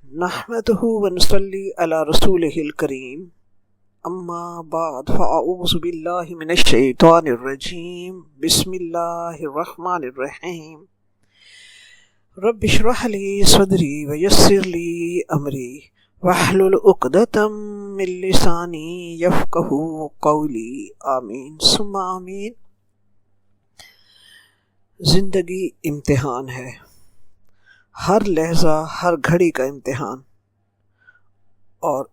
نحمده ونصلي على رسوله الكريم اما بعد فاعوذ بالله من الشیطان الرجیم بسم اللہ الرحمن الرحیم رب اشرح لي صدری ویسر لي امری واحلل عقدۃ من لسانی یفقهوا قولی آمین ثم آمین۔ زندگی امتحان ہے، ہر لحظہ ہر گھڑی کا امتحان، اور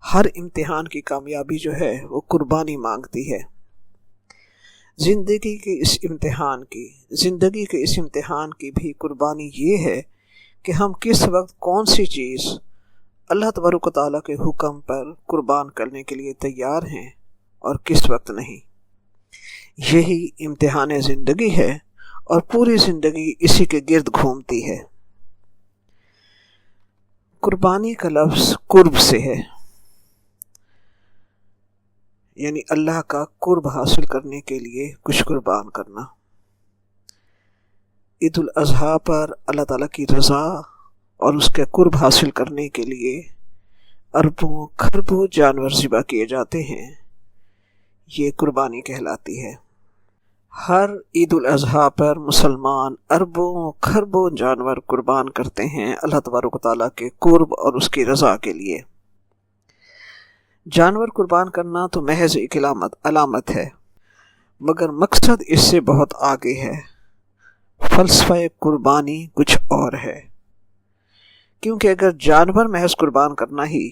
ہر امتحان کی کامیابی جو ہے وہ قربانی مانگتی ہے۔ زندگی کے اس امتحان کی بھی قربانی یہ ہے کہ ہم کس وقت کون سی چیز اللہ تبارک و تعالیٰ کے حکم پر قربان کرنے کے لیے تیار ہیں اور کس وقت نہیں۔ یہی امتحان زندگی ہے اور پوری زندگی اسی کے گرد گھومتی ہے۔ قربانی کا لفظ قرب سے ہے، یعنی اللہ کا قرب حاصل کرنے کے لیے کچھ قربان کرنا۔ عید الاضحیٰ پر اللہ تعالیٰ کی رضا اور اس کے قرب حاصل کرنے کے لیے اربوں خربوں جانور ذبح کیے جاتے ہیں، یہ قربانی کہلاتی ہے۔ ہر عید الاضحیٰ پر مسلمان اربوں خربوں جانور قربان کرتے ہیں اللہ تبارک و تعالیٰ کے قرب اور اس کی رضا کے لیے۔ جانور قربان کرنا تو محض ایک علامت ہے، مگر مقصد اس سے بہت آگے ہے۔ فلسفہ قربانی کچھ اور ہے، کیونکہ اگر جانور محض قربان کرنا ہی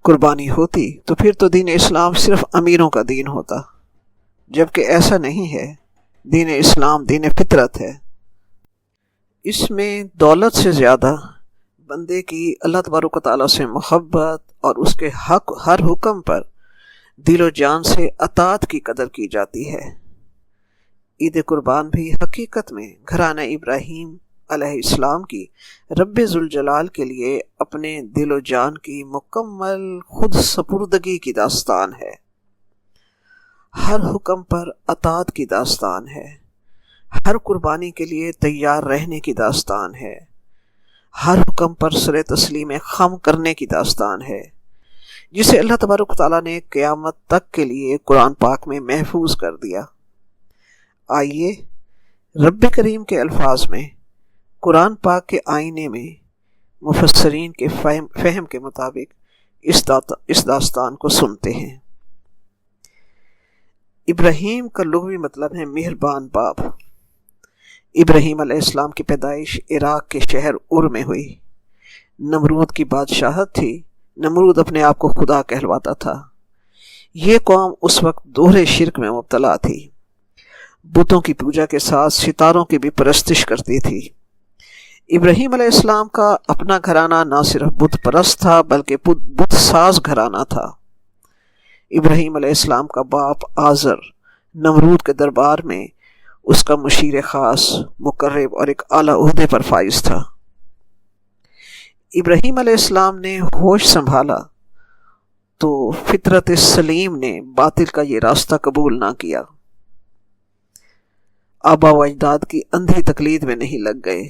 قربانی ہوتی تو پھر تو دین اسلام صرف امیروں کا دین ہوتا، جبکہ ایسا نہیں ہے۔ دین اسلام دین فطرت ہے، اس میں دولت سے زیادہ بندے کی اللہ تبارک و تعالیٰ سے محبت اور اس کے ہر حکم پر دل و جان سے اطاعت کی قدر کی جاتی ہے۔ عید قربان بھی حقیقت میں گھرانہ ابراہیم علیہ السلام کی رب ذوالجلال کے لیے اپنے دل و جان کی مکمل خود سپردگی کی داستان ہے، ہر حکم پر اطاعت کی داستان ہے، ہر قربانی کے لیے تیار رہنے کی داستان ہے، ہر حکم پر سر تسلیم خم کرنے کی داستان ہے، جسے اللہ تبارک تعالیٰ نے قیامت تک کے لیے قرآن پاک میں محفوظ کر دیا۔ آئیے رب کریم کے الفاظ میں قرآن پاک کے آئینے میں مفسرین کے فہم کے مطابق اس داستان کو سنتے ہیں۔ ابراہیم کا لغوی مطلب ہے مہربان باپ۔ ابراہیم علیہ السلام کی پیدائش عراق کے شہر ار میں ہوئی۔ نمرود کی بادشاہت تھی، نمرود اپنے آپ کو خدا کہلواتا تھا۔ یہ قوم اس وقت دوہرے شرک میں مبتلا تھی، بتوں کی پوجا کے ساتھ ستاروں کی بھی پرستش کرتی تھی۔ ابراہیم علیہ السلام کا اپنا گھرانہ نہ صرف بت پرست تھا بلکہ بت ساز گھرانہ تھا۔ ابراہیم علیہ السلام کا باپ آزر نمرود کے دربار میں اس کا مشیر خاص، مقرب اور ایک اعلیٰ عہدے پر فائز تھا۔ ابراہیم علیہ السلام نے ہوش سنبھالا تو فطرت سلیم نے باطل کا یہ راستہ قبول نہ کیا، آبا و اجداد کی اندھی تقلید میں نہیں لگ گئے،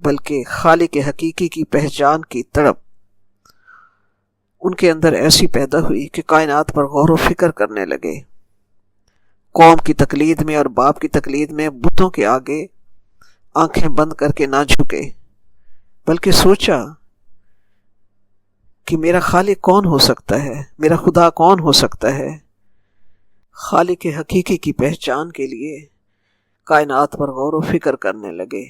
بلکہ خالق حقیقی کی پہچان کی تڑپ ان کے اندر ایسی پیدا ہوئی کہ کائنات پر غور و فکر کرنے لگے۔ قوم کی تقلید میں اور باپ کی تقلید میں بتوں کے آگے آنکھیں بند کر کے نہ جھکے، بلکہ سوچا کہ میرا خالق کون ہو سکتا ہے، میرا خدا کون ہو سکتا ہے۔ خالق حقیقی کی پہچان کے لیے کائنات پر غور و فکر کرنے لگے۔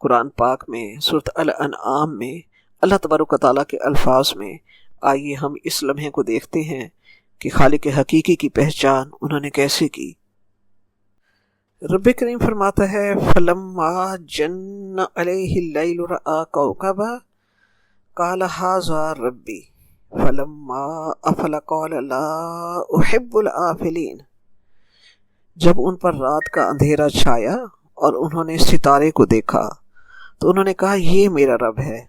قرآن پاک میں سورۃ الانعام میں اللہ تبارک و تعالیٰ کے الفاظ میں آئیے ہم اس لمحے کو دیکھتے ہیں کہ خالق حقیقی کی پہچان انہوں نے کیسے کی۔ رب کریم فرماتا ہے فَلَمَّا جَنَّ عَلَيْهِ اللَّيْلُ رَأَىٰ كَوْكَبًا قَالَ هَٰذَا رَبِّي فَلَمَّا أَفَلَ قَالَ لَا أُحِبُّ الْآفِلِينَ۔ جب ان پر رات کا اندھیرا چھایا اور انہوں نے ستارے کو دیکھا تو انہوں نے کہا یہ میرا رب ہے،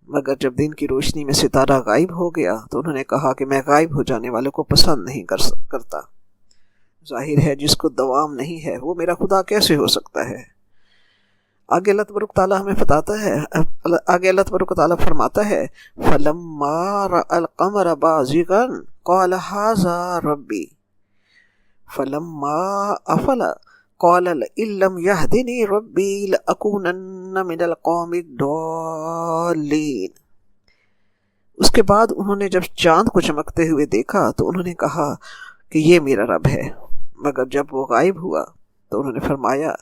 مگر جب دن کی روشنی میں ستارہ غائب ہو گیا تو انہوں نے کہا کہ میں غائب ہو جانے والے کو پسند نہیں کرتا۔ ظاہر ہے جس کو دوام نہیں ہے وہ میرا خدا کیسے ہو سکتا ہے۔ آگے اللہ تبارک تعالیٰ ہمیں بتاتا ہے، آگے اللہ تبارک تعالیٰ فرماتا ہے فَلَمَّا رَأَى الْقَمَرَ بَازِغًا قَالَ هَٰذَا رَبِّي فَلَمَّا أَفَلَ قَالَ لَئِن لَّمْ يَهْدِنِي رَبِّي لَأَكُونَنَّ مِنَ الْقَوْمِ الضَّالِّينَ۔ اس کے بعد انہوں نے جب چاند کو چمکتے ہوئے دیکھا تو انہوں نے کہا کہ یہ میرا رب ہے، مگر جب وہ غائب ہوا تو انہوں نے فرمایا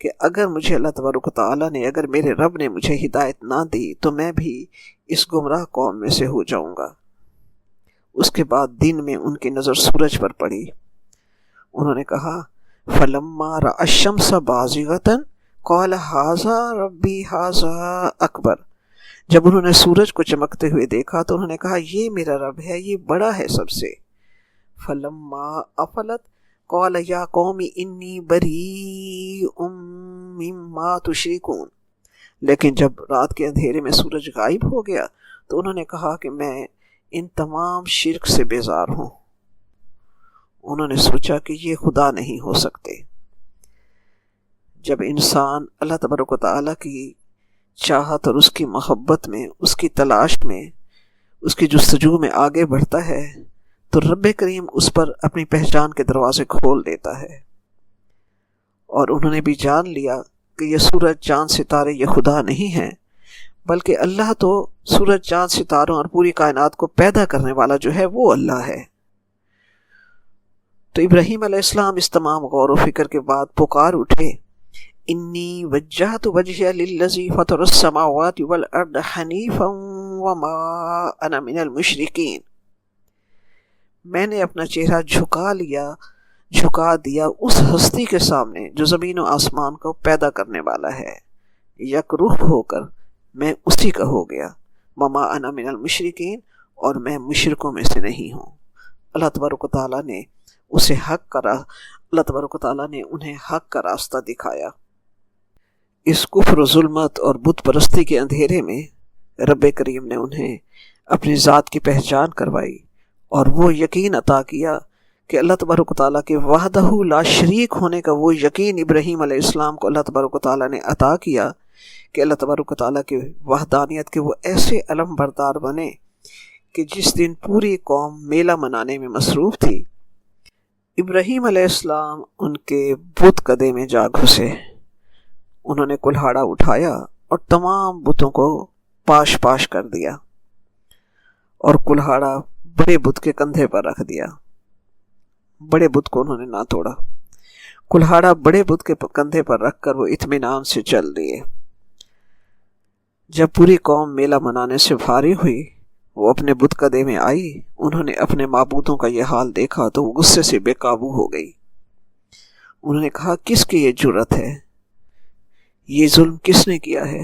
کہ اگر مجھے اللہ تبارک و تعالیٰ نے، اگر میرے رب نے مجھے ہدایت نہ دی تو میں بھی اس گمراہ قوم میں سے ہو جاؤں گا۔ اس کے بعد دن میں ان کی نظر سورج پر پڑی، انہوں نے کہا فَلَمَّا رَأَى الشَّمْسَ بَازِغَةً قَالَ هَٰذَا رَبِّي هَٰذَا أَكْبَرُ۔ جب انہوں نے سورج کو چمکتے ہوئے دیکھا تو انہوں نے کہا یہ میرا رب ہے، یہ بڑا ہے سب سے۔ فَلَمَّا أَفَلَتْ قَالَ يَا قَوْمِ إِنِّي بَرِيءٌ مِّمَّا تُشْرِكُونَ۔ لیکن جب رات کے اندھیرے میں سورج غائب ہو گیا تو انہوں نے کہا کہ میں ان تمام شرک سے بیزار ہوں۔ انہوں نے سوچا کہ یہ خدا نہیں ہو سکتے۔ جب انسان اللہ تبارک و تعالیٰ کی چاہت اور اس کی محبت میں، اس کی تلاش میں، اس کی جستجو میں آگے بڑھتا ہے تو رب کریم اس پر اپنی پہچان کے دروازے کھول دیتا ہے، اور انہوں نے بھی جان لیا کہ یہ سورج چاند ستارے یہ خدا نہیں ہیں، بلکہ اللہ تو سورج چاند ستاروں اور پوری کائنات کو پیدا کرنے والا جو ہے وہ اللہ ہے۔ تو ابراہیم علیہ السلام اس تمام غور و فکر کے بعد پکار اٹھے، انی وجہت وجہی للذی فطر السماوات والارض حنیفا وما انا من المشرکین۔ میں نے اپنا چہرہ جھکا دیا اس ہستی کے سامنے جو زمین و آسمان کو پیدا کرنے والا ہے، یک رخ ہو کر میں اسی کا ہو گیا، وما انا من المشرکین، اور میں مشرکوں میں سے نہیں ہوں۔ اللہ تبارک و تعالیٰ نے اسے اللہ تبارک و تعالیٰ نے انہیں حق کا راستہ دکھایا۔ اس کفر و ظلمت اور بت پرستی کے اندھیرے میں رب کریم نے انہیں اپنی ذات کی پہچان کروائی اور وہ یقین عطا کیا کہ اللہ تبارک و تعالیٰ کے وحدہ لا شریک ہونے کا وہ یقین ابراہیم علیہ السلام کو اللہ تبارک و تعالیٰ نے عطا کیا کہ اللہ تبارک و تعالیٰ کے وحدانیت کے وہ ایسے علم بردار بنے کہ جس دن پوری قوم میلہ منانے میں مصروف تھی، ابراہیم علیہ السلام ان کے بت کدے میں جا گھسے۔ انہوں نے کلہاڑا اٹھایا اور تمام بتوں کو پاش پاش کر دیا، اور کلہاڑا بڑے بت کے کندھے پر رکھ دیا۔ بڑے بت کو انہوں نے نہ توڑا، کلہاڑا بڑے بت کے کندھے پر رکھ کر وہ اطمینان سے چل دیے۔ جب پوری قوم میلہ منانے سے فارغ ہوئی، وہ اپنے بت کدے میں آئی، انہوں نے اپنے معبودوں کا یہ حال دیکھا تو وہ غصے سے بے قابو ہو گئی۔ انہوں نے کہا کس کی یہ جرت ہے، یہ ظلم کس نے کیا ہے؟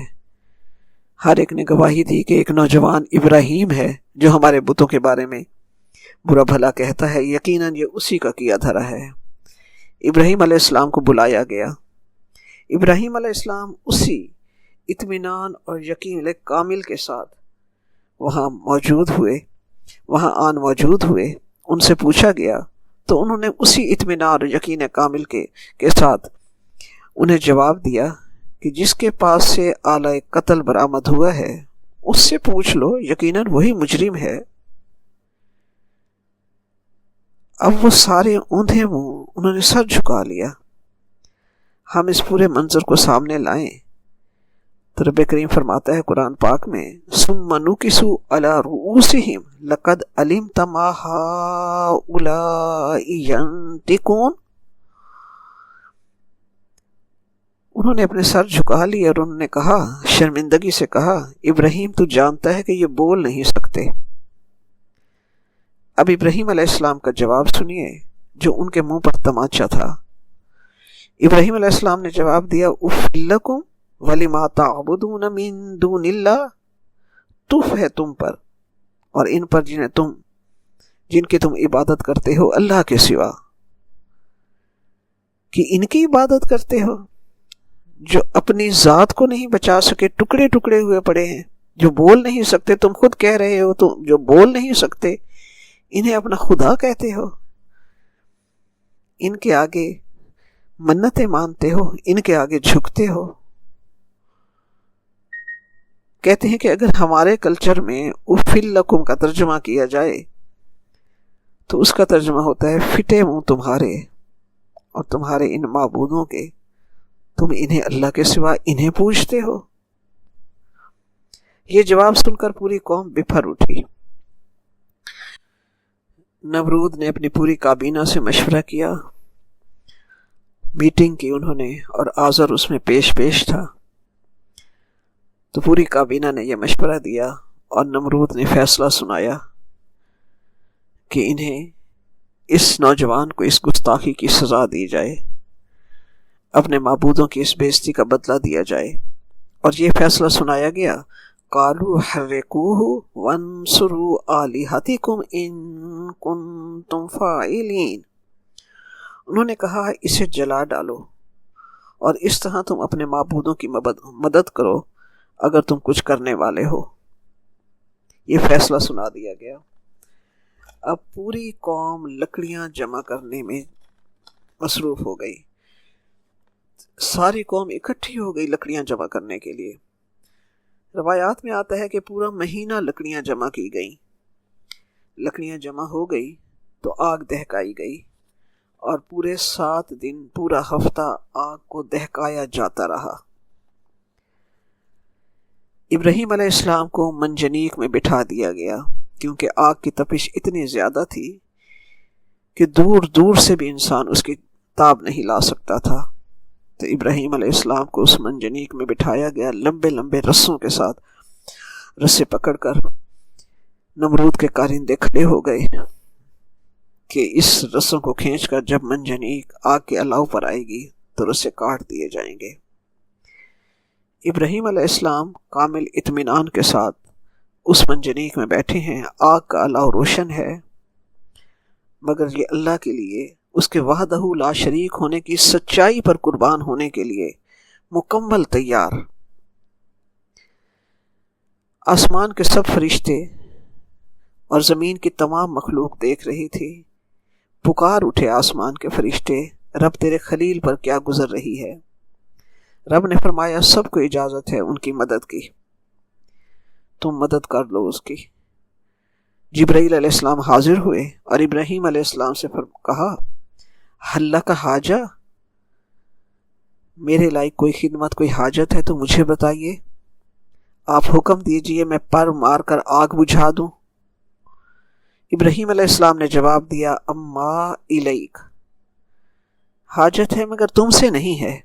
ہر ایک نے گواہی دی کہ ایک نوجوان ابراہیم ہے جو ہمارے بتوں کے بارے میں برا بھلا کہتا ہے، یقیناً یہ اسی کا کیا دھرا ہے۔ ابراہیم علیہ السلام کو بلایا گیا۔ ابراہیم علیہ السلام اسی اطمینان اور یقین کامل کے ساتھ وہاں موجود ہوئے۔ ان سے پوچھا گیا تو انہوں نے اسی اطمینان اور یقین کامل کے ساتھ انہیں جواب دیا کہ جس کے پاس سے آلہ قتل برآمد ہوا ہے اس سے پوچھ لو، یقیناً وہی مجرم ہے۔ اب وہ سارے اوندھے منہ انہوں نے سر جھکا لیا۔ ہم اس پورے منظر کو سامنے لائیں تو رب کریم فرماتا ہے قرآن پاک میں ثم نکسوا علی رؤوسہم لقد علمت ما ہؤلاء ینطقون۔ انہوں نے اپنے سر جھکا لیے اور انہوں نے کہا، شرمندگی سے کہا، ابراہیم تو جانتا ہے کہ یہ بول نہیں سکتے۔ اب ابراہیم علیہ السلام کا جواب سنیے جو ان کے منہ پر تماچا تھا۔ ابراہیم علیہ السلام نے جواب دیا، اف لکم وَلِمَا تَعْبُدُونَ مِن دُونِ اللَّهِ، تف ہے تم پر اور ان پر جن کی تم عبادت کرتے ہو اللہ کے سوا، کہ ان کی عبادت کرتے ہو جو اپنی ذات کو نہیں بچا سکے، ٹکڑے ٹکڑے ہوئے پڑے ہیں، جو بول نہیں سکتے۔ تم خود کہہ رہے ہو تو جو بول نہیں سکتے انہیں اپنا خدا کہتے ہو، ان کے آگے منتیں مانتے ہو، ان کے آگے جھکتے ہو۔ کہتے ہیں کہ اگر ہمارے کلچر میں اُفِّل لَکُم کا ترجمہ کیا جائے تو اس کا ترجمہ ہوتا ہے پھٹے منہ تمہارے اور تمہارے ان معبودوں کے، تم انہیں اللہ کے سوا انہیں پوجتے ہو۔ یہ جواب سن کر پوری قوم بپھر اٹھی۔ نمرود نے اپنی پوری کابینہ سے مشورہ کیا، میٹنگ کی انہوں نے، اور آزر اس میں پیش تھا۔ تو پوری کابینہ نے یہ مشورہ دیا اور نمرود نے فیصلہ سنایا کہ انہیں اس نوجوان کو اس گستاخی کی سزا دی جائے، اپنے معبودوں کی اس بےزتی کا بدلہ دیا جائے۔ اور یہ فیصلہ سنایا گیا، قالوا حرقوه وانصروا آلہتکم ان کنتم فاعلین۔ انہوں نے کہا اسے جلا ڈالو اور اس طرح تم اپنے معبودوں کی مدد کرو اگر تم کچھ کرنے والے ہو۔ یہ فیصلہ سنا دیا گیا۔ اب پوری قوم لکڑیاں جمع کرنے میں مصروف ہو گئی، ساری قوم اکٹھی ہو گئی لکڑیاں جمع کرنے کے لیے۔ روایات میں آتا ہے کہ پورا مہینہ لکڑیاں جمع کی گئیں۔ لکڑیاں جمع ہو گئی تو آگ دہکائی گئی، اور پورے 7 دن، پورا ہفتہ آگ کو دہکایا جاتا رہا۔ ابراہیم علیہ السلام کو منجنیق میں بٹھا دیا گیا، کیونکہ آگ کی تپش اتنی زیادہ تھی کہ دور دور سے بھی انسان اس کی تاب نہیں لا سکتا تھا۔ تو ابراہیم علیہ السلام کو اس منجنیق میں بٹھایا گیا، لمبے لمبے رسوں کے ساتھ رسے پکڑ کر۔ نمرود کے کارندے کھڑے ہو گئے کہ اس رسوں کو کھینچ کر جب منجنیق آگ کے الاؤ پر آئے گی تو رسے کاٹ دیے جائیں گے۔ ابراہیم علیہ السلام کامل اطمینان کے ساتھ اس منجنیق میں بیٹھے ہیں، آگ کا الاؤ روشن ہے، مگر یہ اللہ کے لیے، اس کے وحدہ لا شریک ہونے کی سچائی پر قربان ہونے کے لیے مکمل تیار۔ آسمان کے سب فرشتے اور زمین کی تمام مخلوق دیکھ رہی تھی۔ پکار اٹھے آسمان کے فرشتے، رب تیرے خلیل پر کیا گزر رہی ہے؟ رب نے فرمایا سب کو اجازت ہے ان کی مدد کی، تم مدد کر لو اس کی۔ جبرائیل علیہ السلام حاضر ہوئے اور ابراہیم علیہ السلام سے کہا حل لک حاجہ، میرے لائق کوئی خدمت، کوئی حاجت ہے تو مجھے بتائیے، آپ حکم دیجئے میں پر مار کر آگ بجھا دوں۔ ابراہیم علیہ السلام نے جواب دیا اما الیک، حاجت ہے مگر تم سے نہیں ہے۔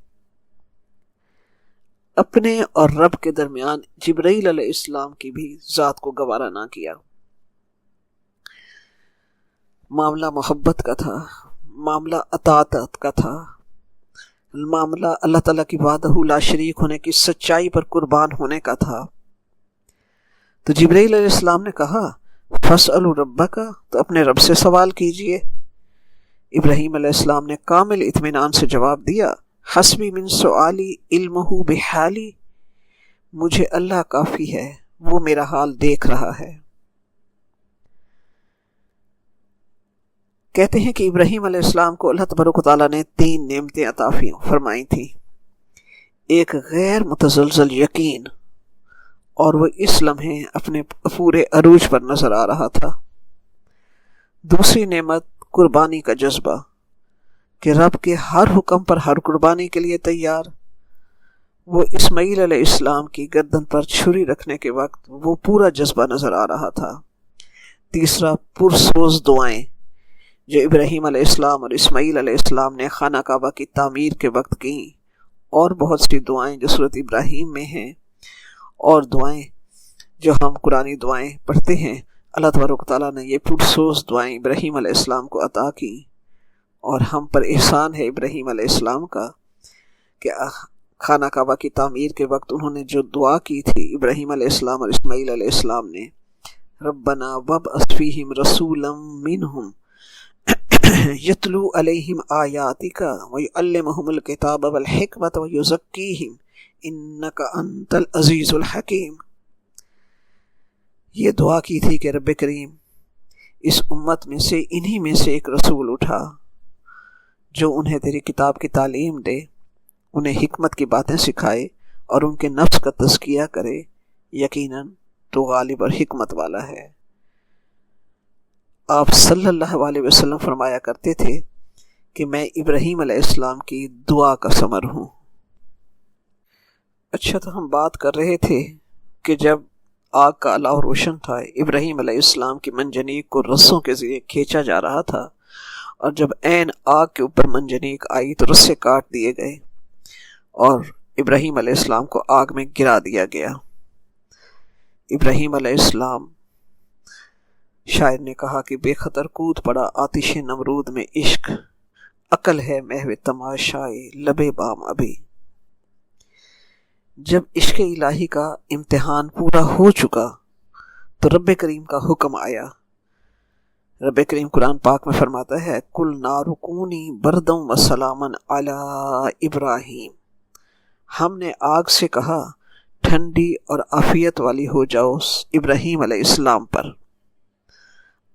اپنے اور رب کے درمیان جبرائیل علیہ السلام کی بھی ذات کو گوارا نہ کیا۔ معاملہ محبت کا تھا، معاملہ اطاعت کا تھا، معاملہ اللہ تعالیٰ کی وحدہ لا شریک ہونے کی سچائی پر قربان ہونے کا تھا۔ تو جبرائیل علیہ السلام نے کہا فَاسْأَلُوا رَبَّكَ، تو اپنے رب سے سوال کیجئے۔ ابراہیم علیہ السلام نے کامل اطمینان سے جواب دیا حسبی من سؤالی علمہ بحالی، مجھے اللہ کافی ہے، وہ میرا حال دیکھ رہا ہے۔ کہتے ہیں کہ ابراہیم علیہ السلام کو اللہ تبارک و تعالیٰ نے 3 نعمتیں عطا فرمائی تھیں۔ ایک غیر متزلزل یقین، اور وہ اس لمحے اپنے پورے عروج پر نظر آ رہا تھا۔ دوسری نعمت قربانی کا جذبہ، کہ رب کے ہر حکم پر ہر قربانی کے لیے تیار۔ وہ اسماعیل علیہ السلام کی گردن پر چھری رکھنے کے وقت وہ پورا جذبہ نظر آ رہا تھا۔ تیسرا پرسوز دعائیں جو ابراہیم علیہ السلام اور اسماعیل علیہ السلام نے خانہ کعبہ کی تعمیر کے وقت کیں، اور بہت سی دعائیں جو سورۃ ابراہیم میں ہیں، اور دعائیں جو ہم قرآنی دعائیں پڑھتے ہیں۔ اللہ تبارک تعالیٰ نے یہ پرسوز دعائیں ابراہیم علیہ السلام کو عطا کی، اور ہم پر احسان ہے ابراہیم علیہ السلام کا کہ خانہ کعبہ کی تعمیر کے وقت انہوں نے جو دعا کی تھی ابراہیم علیہ السلام اور اسماعیل علیہ السلام نے، ربنا وابعث فیہم رسولا منہم یتلو علیہم آیاتک ویعلمہم الکتاب والحکمت ویزکیہم انک انت العزیز الحکیم۔ یہ دعا کی تھی کہ رب کریم اس امت میں سے انہی میں سے ایک رسول اٹھا جو انہیں تیری کتاب کی تعلیم دے، انہیں حکمت کی باتیں سکھائے، اور ان کے نفس کا تزکیہ کرے یقیناً تو غالب اور حکمت والا ہے۔ آپ صلی اللہ علیہ وسلم فرمایا کرتے تھے کہ میں ابراہیم علیہ السلام کی دعا کا ثمر ہوں۔ اچھا، تو ہم بات کر رہے تھے کہ جب آگ کا الاؤ روشن تھا، ابراہیم علیہ السلام کی منجنیق کو رسوں کے ذریعے کھینچا جا رہا تھا، اور جب عین آگ کے اوپر منجنیق آئی تو رسے کاٹ دیے گئے اور ابراہیم علیہ السلام کو آگ میں گرا دیا گیا۔ ابراہیم علیہ السلام، شاعر نے کہا کہ بے خطر کود پڑا آتش نمرود میں عشق، عقل ہے محو تماشائے لبے بام ابھی۔ جب عشق الہی کا امتحان پورا ہو چکا تو رب کریم کا حکم آیا۔ رب کریم قرآن پاک میں فرماتا ہے کل نار کونی بردم و سلامن علی ابراہیم، ہم نے آگ سے کہا ٹھنڈی اور عافیت والی ہو جاؤ ابراہیم علیہ السلام پر۔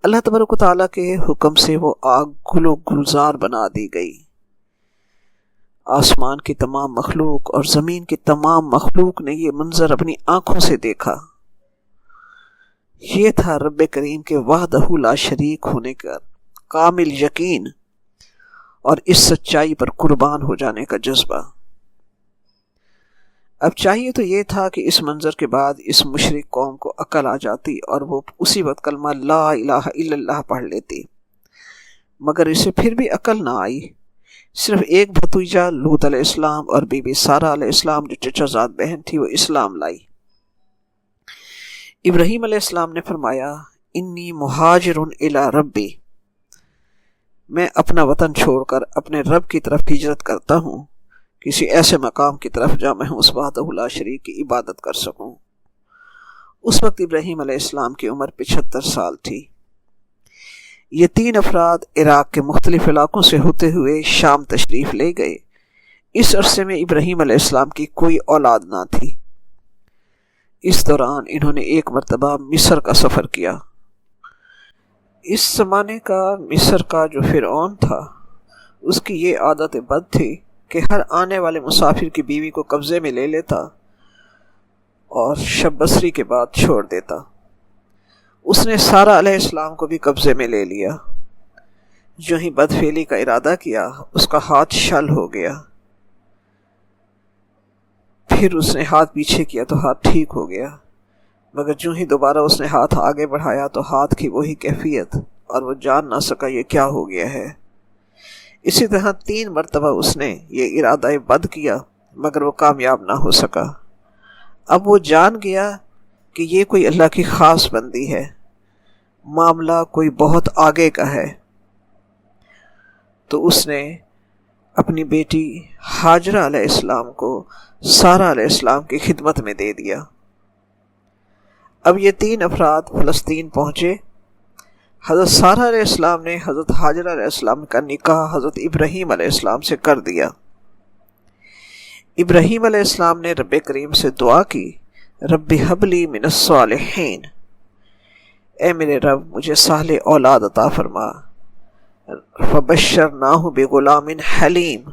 اللہ تبارک و تعالیٰ کے حکم سے وہ آگ گل و گلزار بنا دی گئی۔ آسمان کی تمام مخلوق اور زمین کی تمام مخلوق نے یہ منظر اپنی آنکھوں سے دیکھا۔ یہ تھا رب کریم کے وحدہ لا شریک ہونے کا کامل یقین اور اس سچائی پر قربان ہو جانے کا جذبہ۔ اب چاہیے تو یہ تھا کہ اس منظر کے بعد اس مشرک قوم کو عقل آ جاتی اور وہ اسی وقت کلمہ لا الہ الا اللہ پڑھ لیتی، مگر اسے پھر بھی عقل نہ آئی۔ صرف ایک بھتیجا لوط علیہ السلام اور بی بی سارہ علیہ السلام جو چچا زاد بہن تھی وہ اسلام لائی۔ ابراہیم علیہ السلام نے فرمایا انی مہاجر الی ربی، میں اپنا وطن چھوڑ کر اپنے رب کی طرف ہجرت کرتا ہوں، کسی ایسے مقام کی طرف جہاں میں اس وحدہ لا شریک کی عبادت کر سکوں۔ اس وقت ابراہیم علیہ السلام کی عمر 75 سال تھی۔ یہ 3 افراد عراق کے مختلف علاقوں سے ہوتے ہوئے شام تشریف لے گئے۔ اس عرصے میں ابراہیم علیہ السلام کی کوئی اولاد نہ تھی۔ اس دوران انہوں نے ایک مرتبہ مصر کا سفر کیا۔ اس زمانے کا مصر کا جو فرعون تھا، اس کی یہ عادت بد تھی کہ ہر آنے والے مسافر کی بیوی کو قبضے میں لے لیتا اور شب بصری کے بعد چھوڑ دیتا۔ اس نے سارہ علیہ السلام کو بھی قبضے میں لے لیا۔ جو ہی بدفعلی کا ارادہ کیا اس کا ہاتھ شل ہو گیا، پھر اس نے ہاتھ پیچھے کیا تو ہاتھ ٹھیک ہو گیا، مگر جو ہی دوبارہ اس نے ہاتھ آگے بڑھایا تو ہاتھ کی وہی کیفیت اور وہ جان نہ سکا یہ کیا ہو گیا ہے۔ اسی طرح 3 مرتبہ اس نے یہ ارادہ بد کیا مگر وہ کامیاب نہ ہو سکا۔ اب وہ جان گیا کہ یہ کوئی اللہ کی خاص بندی ہے، معاملہ کوئی بہت آگے کا ہے، تو اس نے اپنی بیٹی ہاجرہ علیہ السلام کو سارہ علیہ السلام کی خدمت میں دے دیا۔ اب یہ 3 افراد فلسطین پہنچے۔ حضرت سارہ علیہ السلام نے حضرت ہاجرہ علیہ السلام کا نکاح حضرت ابراہیم علیہ السلام سے کر دیا۔ ابراہیم علیہ السلام نے رب کریم سے دعا کی رب حب لی من الصالحین، اے میرے رب مجھے صالح اولاد عطا فرما۔ فبشرناہ بغلام حلیم،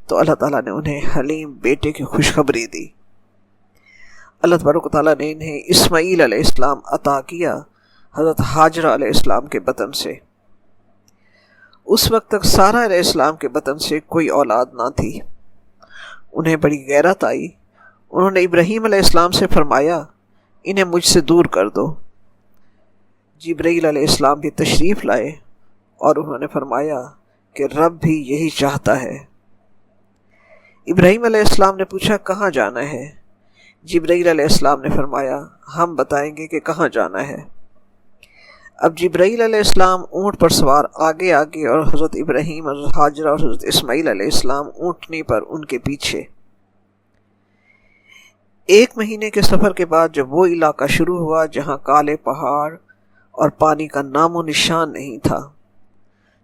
تو اللہ تعالیٰ نے انہیں حلیم بیٹے کی خوشخبری دی۔ اللہ تبارک و تعالیٰ نے انہیں اسماعیل علیہ السلام عطا کیا حضرت ہاجرہ علیہ السلام کے بطن سے۔ اس وقت تک سارہ علیہ السلام کے بطن سے کوئی اولاد نہ تھی۔ انہیں بڑی غیرت آئی۔ انہوں نے ابراہیم علیہ السلام سے فرمایا انہیں مجھ سے دور کر دو۔ جبرائیل علیہ السلام بھی تشریف لائے اور انہوں نے فرمایا کہ رب بھی یہی چاہتا ہے۔ ابراہیم علیہ السلام نے پوچھا کہاں جانا ہے؟ جبرائیل علیہ السلام نے فرمایا ہم بتائیں گے کہ کہاں جانا ہے۔ اب جبرائیل علیہ السلام اونٹ پر سوار آگے آگے اور حضرت ابراہیم، حضرت ہاجرہ اور حضرت اسماعیل علیہ السلام اونٹنی پر ان کے پیچھے۔ 1 مہینے کے سفر کے بعد جب وہ علاقہ شروع ہوا جہاں کالے پہاڑ اور پانی کا نام و نشان نہیں تھا،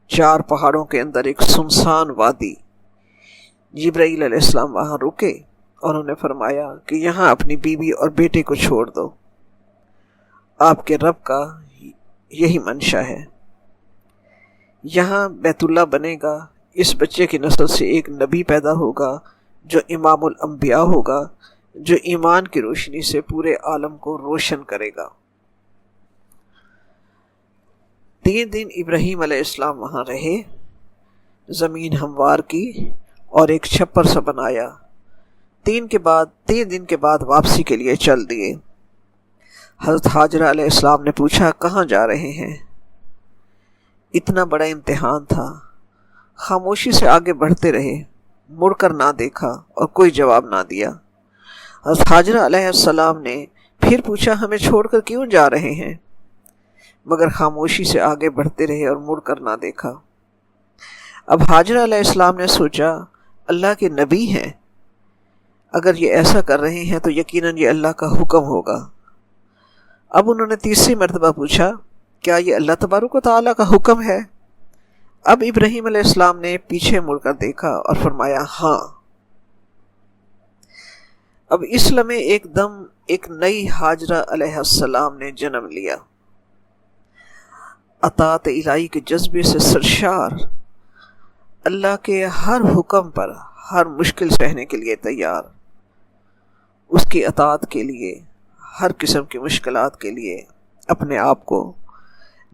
4 پہاڑوں کے اندر ایک سنسان وادی، جبرائیل علیہ السلام وہاں رکے اور انہوں نے فرمایا کہ یہاں اپنی بیوی اور بیٹے کو چھوڑ دو، آپ کے رب کا یہی منشا ہے۔ یہاں بیت اللہ بنے گا، اس بچے کی نسل سے ایک نبی پیدا ہوگا جو امام الانبیاء ہوگا، جو ایمان کی روشنی سے پورے عالم کو روشن کرے گا۔ 3 دن ابراہیم علیہ السلام وہاں رہے، زمین ہموار کی اور ایک چھپر سا بنایا۔ 3 دن کے بعد واپسی کے لیے چل دیے۔ حضرت حاجرہ علیہ السلام نے پوچھا کہاں جا رہے ہیں؟ اتنا بڑا امتحان تھا، خاموشی سے آگے بڑھتے رہے، مڑ کر نہ دیکھا اور کوئی جواب نہ دیا۔ حضرت حاجرہ علیہ السلام نے پھر پوچھا ہمیں چھوڑ کر کیوں جا رہے ہیں؟ مگر خاموشی سے آگے بڑھتے رہے اور مڑ کر نہ دیکھا۔ اب حاجرہ علیہ السلام نے سوچا اللہ کے نبی ہیں، اگر یہ ایسا کر رہے ہیں تو یقیناً یہ اللہ کا حکم ہوگا۔ اب انہوں نے تیسری مرتبہ پوچھا کیا یہ اللہ تبارک و تعالیٰ کا حکم ہے؟ اب ابراہیم علیہ السلام نے پیچھے مڑ کر دیکھا اور فرمایا ہاں۔ اب اس لمحے ایک دم ایک نئی حاجرہ علیہ السلام نے جنم لیا، اطاعت الہی کے جذبے سے سرشار، اللہ کے ہر حکم پر ہر مشکل سہنے کے لیے تیار، اس کی اطاعت کے لیے ہر قسم کی مشکلات کے لیے اپنے آپ کو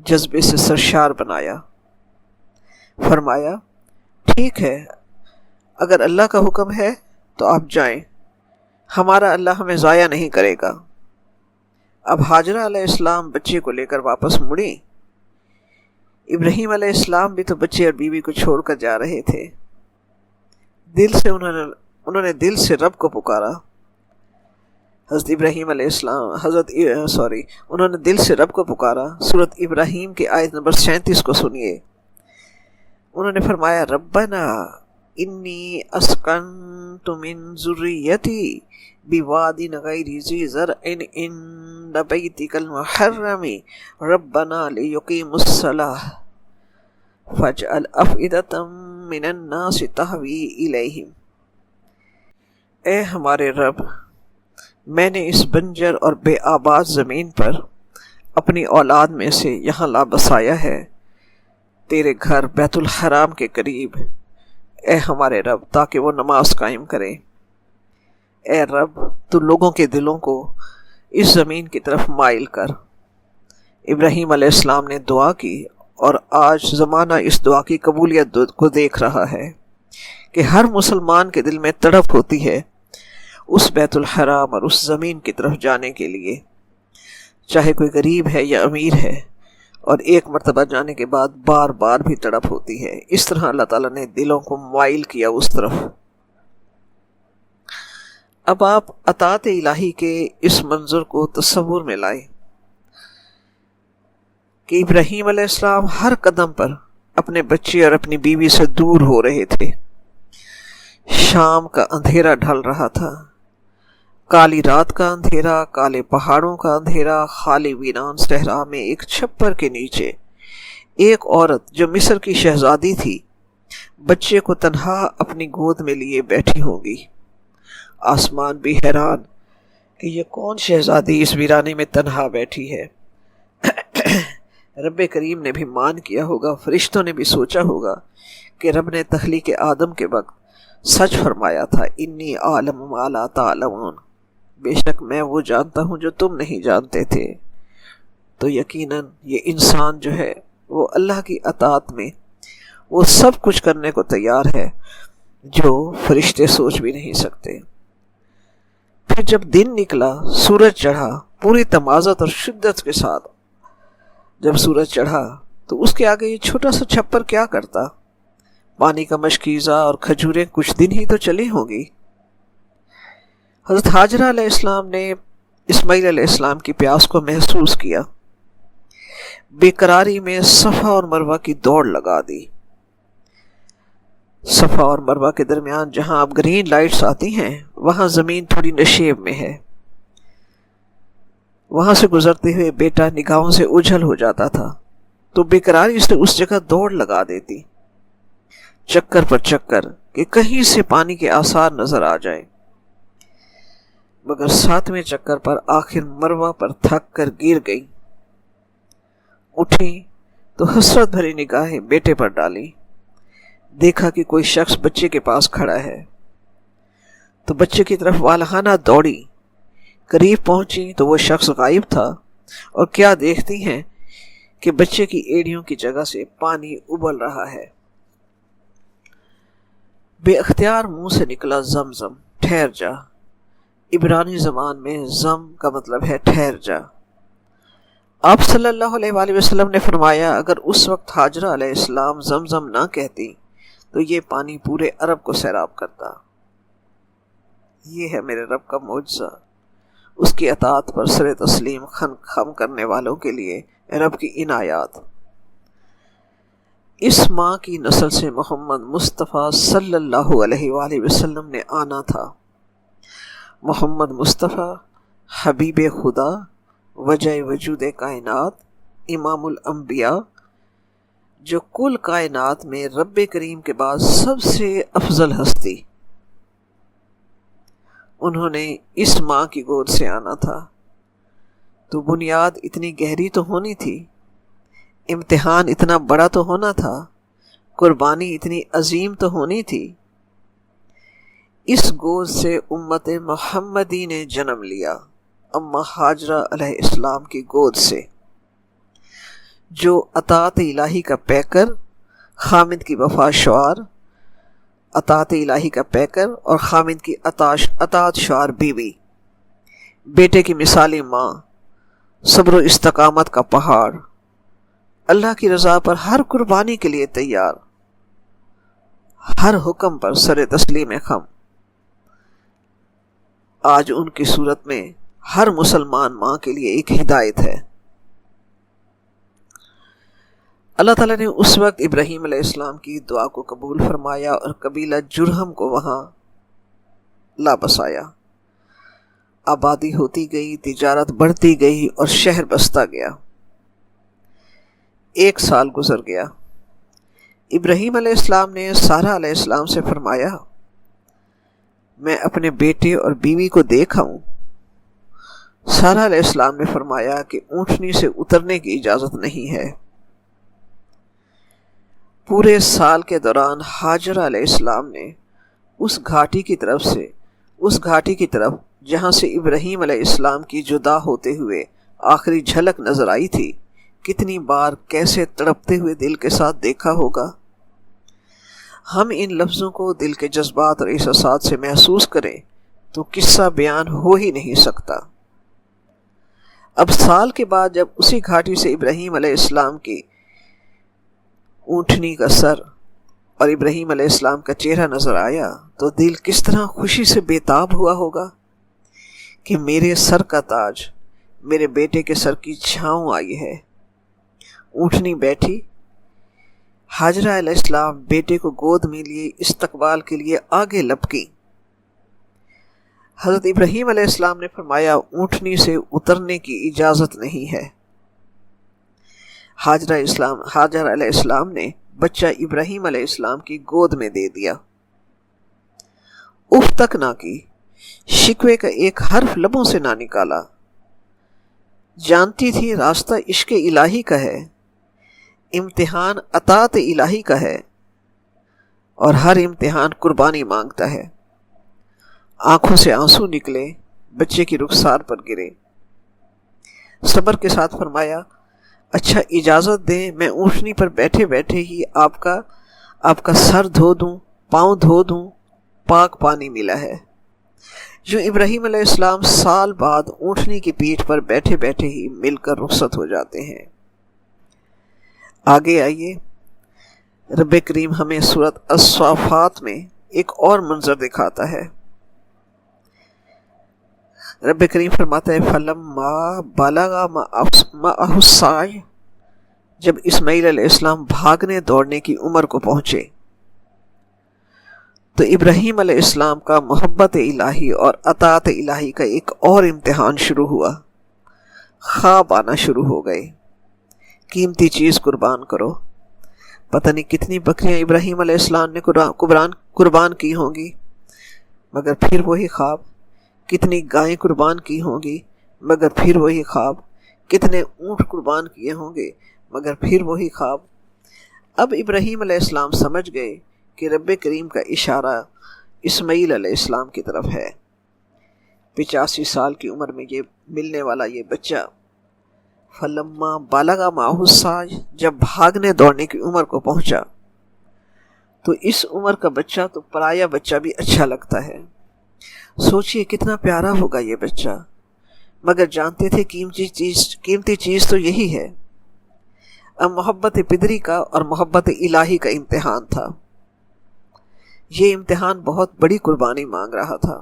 جذبے سے سرشار بنایا۔ فرمایا ٹھیک ہے، اگر اللہ کا حکم ہے تو آپ جائیں، ہمارا اللہ ہمیں ضائع نہیں کرے گا۔ اب حاجرہ علیہ السلام بچے کو لے کر واپس مڑی۔ ابراہیم علیہ السلام بھی تو بچے اور بیوی کو چھوڑ کر جا رہے تھے۔ انہوں نے دل سے رب کو پکارا۔ انہوں نے دل سے رب کو پکارا۔ سورۃ ابراہیم کی آیت نمبر 37 کو سنیے۔ انہوں نے فرمایا ربنا انی اسکنت من ذریتی بواد غیر ذی زرع عند بیتک المحرم ربنا لیقیموا الصلاۃ فاجعل افئدۃ من الناس تہوی الیہم۔ اے ہمارے رب، میں نے اس بنجر اور بے آباد زمین پر اپنی اولاد میں سے یہاں لا بسایا ہے تیرے گھر بیت الحرام کے قریب، اے ہمارے رب، تاکہ وہ نماز قائم کریں۔ اے رب، تو لوگوں کے دلوں کو اس زمین کی طرف مائل کر۔ ابراہیم علیہ السلام نے دعا کی اور آج زمانہ اس دعا کی قبولیت کو دیکھ رہا ہے کہ ہر مسلمان کے دل میں تڑپ ہوتی ہے اس بیت الحرام اور اس زمین کی طرف جانے کے لیے، چاہے کوئی غریب ہے یا امیر ہے، اور ایک مرتبہ جانے کے بعد بار بار بھی تڑپ ہوتی ہے۔ اس طرح اللہ تعالیٰ نے دلوں کو مائل کیا اس طرف۔ اب آپ اطاعت الہی کے اس منظر کو تصور میں لائیں کہ ابراہیم علیہ السلام ہر قدم پر اپنے بچے اور اپنی بیوی سے دور ہو رہے تھے۔ شام کا اندھیرا ڈھل رہا تھا، کالی رات کا اندھیرا، کالے پہاڑوں کا اندھیرا، خالی ویران صحرا میں ایک چھپر کے نیچے ایک عورت جو مصر کی شہزادی تھی بچے کو تنہا اپنی گود میں لیے بیٹھی ہوگی۔ آسمان بھی حیران کہ یہ کون شہزادی اس ویرانے میں تنہا بیٹھی ہے۔ رب کریم نے بھی مان کیا ہوگا، فرشتوں نے بھی سوچا ہوگا کہ رب نے تخلیق آدم کے وقت سچ فرمایا تھا، انی عالم ما لا تعلمون، بے شک میں وہ جانتا ہوں جو تم نہیں جانتے تھے۔ تو یقیناً یہ انسان جو ہے وہ اللہ کی اطاعت میں وہ سب کچھ کرنے کو تیار ہے جو فرشتے سوچ بھی نہیں سکتے۔ پھر جب دن نکلا، سورج چڑھا، پوری تمازت اور شدت کے ساتھ جب سورج چڑھا تو اس کے آگے یہ چھوٹا سا چھپر کیا کرتا؟ پانی کا مشکیزہ اور کھجوریں کچھ دن ہی تو چلی ہوں گی۔ حضرت حاجرہ علیہ السلام نے اسماعیل علیہ السلام کی پیاس کو محسوس کیا، بے قراری میں صفا اور مروہ کی دوڑ لگا دی۔ صفا اور مروہ کے درمیان جہاں اب گرین لائٹس آتی ہیں وہاں زمین تھوڑی نشیب میں ہے، وہاں سے گزرتے ہوئے بیٹا نگاہوں سے اجھل ہو جاتا تھا تو بے قراری سے اس جگہ دوڑ لگا دیتی، چکر پر چکر کہ کہیں سے پانی کے آثار نظر آ جائیں۔ مگر 7ویں چکر پر آخر مروہ پر تھک کر گر گئی، اٹھی تو حسرت بھری نگاہیں بیٹے پر ڈالی، دیکھا کہ کوئی شخص بچے کے پاس کھڑا ہے تو بچے کی طرف والہانہ دوڑی، قریب پہنچی تو وہ شخص غائب تھا، اور کیا دیکھتی ہیں کہ بچے کی ایڑیوں کی جگہ سے پانی ابل رہا ہے۔ بے اختیار منہ سے نکلا زمزم، ٹھہر جا۔ عبرانی زبان میں زم کا مطلب ہے ٹھہر جا۔ آپ صلی اللہ علیہ وآلہ وسلم نے فرمایا اگر اس وقت ہاجرہ علیہ السلام زمزم نہ کہتی تو یہ پانی پورے عرب کو سیراب کرتا۔ یہ ہے میرے رب کا معجزہ، اس کی اطاعت پر سر تسلیم خم کرنے والوں کے لیے رب کی عنایات۔ اس ماں کی نسل سے محمد مصطفیٰ صلی اللہ علیہ وآلہ وسلم نے آنا تھا۔ محمد مصطفیٰ حبیب خدا، وجہ وجود کائنات، امام الانبیاء، جو کل کائنات میں رب کریم کے بعد سب سے افضل ہستی، انہوں نے اس ماں کی گود سے آنا تھا۔ تو بنیاد اتنی گہری تو ہونی تھی، امتحان اتنا بڑا تو ہونا تھا، قربانی اتنی عظیم تو ہونی تھی۔ اس گود سے امت محمدی نے جنم لیا، اما ہاجرہ علیہ السلام کی گود سے، جو اطاعت الہی کا پیکر، خامد کی وفا شعار، اطاعت الہی کا پیکر اور خامد کی اطاعت شعار بیوی، بیٹے کی مثالی ماں، صبر و استقامت کا پہاڑ، اللہ کی رضا پر ہر قربانی کے لیے تیار، ہر حکم پر سر تسلیم خم۔ آج ان کی صورت میں ہر مسلمان ماں کے لیے ایک ہدایت ہے۔ اللہ تعالیٰ نے اس وقت ابراہیم علیہ السلام کی دعا کو قبول فرمایا اور قبیلہ جرہم کو وہاں لا بسایا۔ آبادی ہوتی گئی، تجارت بڑھتی گئی اور شہر بستا گیا۔ 1 سال گزر گیا۔ ابراہیم علیہ السلام نے سارہ علیہ السلام سے فرمایا میں اپنے بیٹے اور بیوی کو دیکھ آؤں۔ سارہ علیہ السلام نے فرمایا کہ اونٹنی سے اترنے کی اجازت نہیں ہے۔ پورے سال کے دوران ہاجرہ علیہ السلام نے اس گھاٹی کی طرف جہاں سے ابراہیم علیہ السلام کی جدا ہوتے ہوئے آخری جھلک نظر آئی تھی، کتنی بار کیسے تڑپتے ہوئے دل کے ساتھ دیکھا ہوگا۔ ہم ان لفظوں کو دل کے جذبات اور احساسات سے محسوس کریں تو قصہ بیان ہو ہی نہیں سکتا۔ اب سال کے بعد جب اسی گھاٹی سے ابراہیم علیہ السلام کی اونٹنی کا سر اور ابراہیم علیہ السلام کا چہرہ نظر آیا تو دل کس طرح خوشی سے بےتاب ہوا ہوگا کہ میرے سر کا تاج، میرے بیٹے کے سر کی چھاؤں آئی ہے۔ اونٹنی بیٹھی، ہاجرہ علیہ السلام بیٹے کو گود میں لیے استقبال کے لیے آگے لپکی۔ حضرت ابراہیم علیہ السلام نے فرمایا اونٹنی سے اترنے کی اجازت نہیں ہے۔ ہاجرہ علیہ السلام نے بچہ ابراہیم علیہ السلام کی گود میں دے دیا۔ اف تک نہ کی، شکوے کا ایک حرف لبوں سے نہ نکالا۔ جانتی تھی راستہ عشق الہی کا ہے، امتحان اطاعت الہی کا ہے، اور ہر امتحان قربانی مانگتا ہے۔ آنکھوں سے آنسو نکلے، بچے کی رخسار پر گرے۔ صبر کے ساتھ فرمایا اچھا اجازت دیں میں اونٹنی پر بیٹھے بیٹھے ہی آپ کا سر دھو دوں، پاؤں دھو دوں، پاک پانی ملا ہے۔ جو ابراہیم علیہ السلام سال بعد اونٹنی کی پیٹھ پر بیٹھے بیٹھے ہی مل کر رخصت ہو جاتے ہیں۔ آگے آئیے، رب کریم ہمیں سورۃ الصافات میں ایک اور منظر دکھاتا ہے۔ رب کریم فرماتا ہے فَلَمَّا بَلَغَ مَعَهُ السَّعْيَ، جب اسماعیل علیہ السلام بھاگنے دوڑنے کی عمر کو پہنچے تو ابراہیم علیہ السلام کا محبت الہی اور اطاعت الہی کا ایک اور امتحان شروع ہوا۔ خواب آنا شروع ہو گئے، قیمتی چیز قربان کرو۔ پتہ نہیں کتنی بکریاں ابراہیم علیہ السلام نے قربان کی ہوں گی، مگر پھر وہی خواب۔ کتنی گائیں قربان کی ہوں گی، مگر پھر وہی خواب۔ کتنے اونٹ قربان کیے ہوں گے، مگر پھر وہی خواب۔ اب ابراہیم علیہ السلام سمجھ گئے کہ رب کریم کا اسماعیل علیہ السلام کی طرف ہے۔ 85 سال کی عمر میں یہ ملنے والا یہ بچہ فلما بالغ معہ السعی، جب بھاگنے دوڑنے کی عمر کو پہنچا، تو اس عمر کا بچہ تو پرایا بچہ بھی اچھا لگتا ہے۔ سوچئے کتنا پیارا ہوگا یہ بچہ، مگر جانتے تھے قیمتی چیز تو یہی ہے۔ اب محبت پدری کا اور محبت الہی کا امتحان تھا۔ یہ امتحان بہت بڑی قربانی مانگ رہا تھا،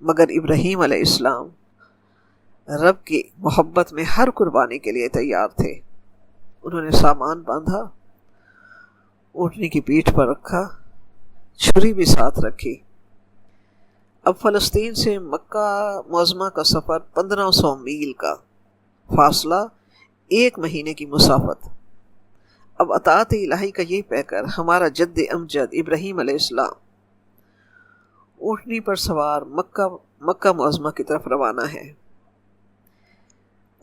مگر ابراہیم علیہ السلام رب کی محبت میں ہر قربانی کے لیے تیار تھے۔ انہوں نے سامان باندھا، اونٹنی کی پیٹھ پر رکھا، چھری بھی ساتھ رکھی۔ اب فلسطین سے مکہ معظمہ کا سفر 1500 میل کا فاصلہ، 1 مہینے کی مسافت۔ اب اطاعت الہی کا یہ پیکر ہمارا جد امجد ابراہیم علیہ السلام اونٹنی پر سوار مکہ معظمہ کی طرف روانہ ہے۔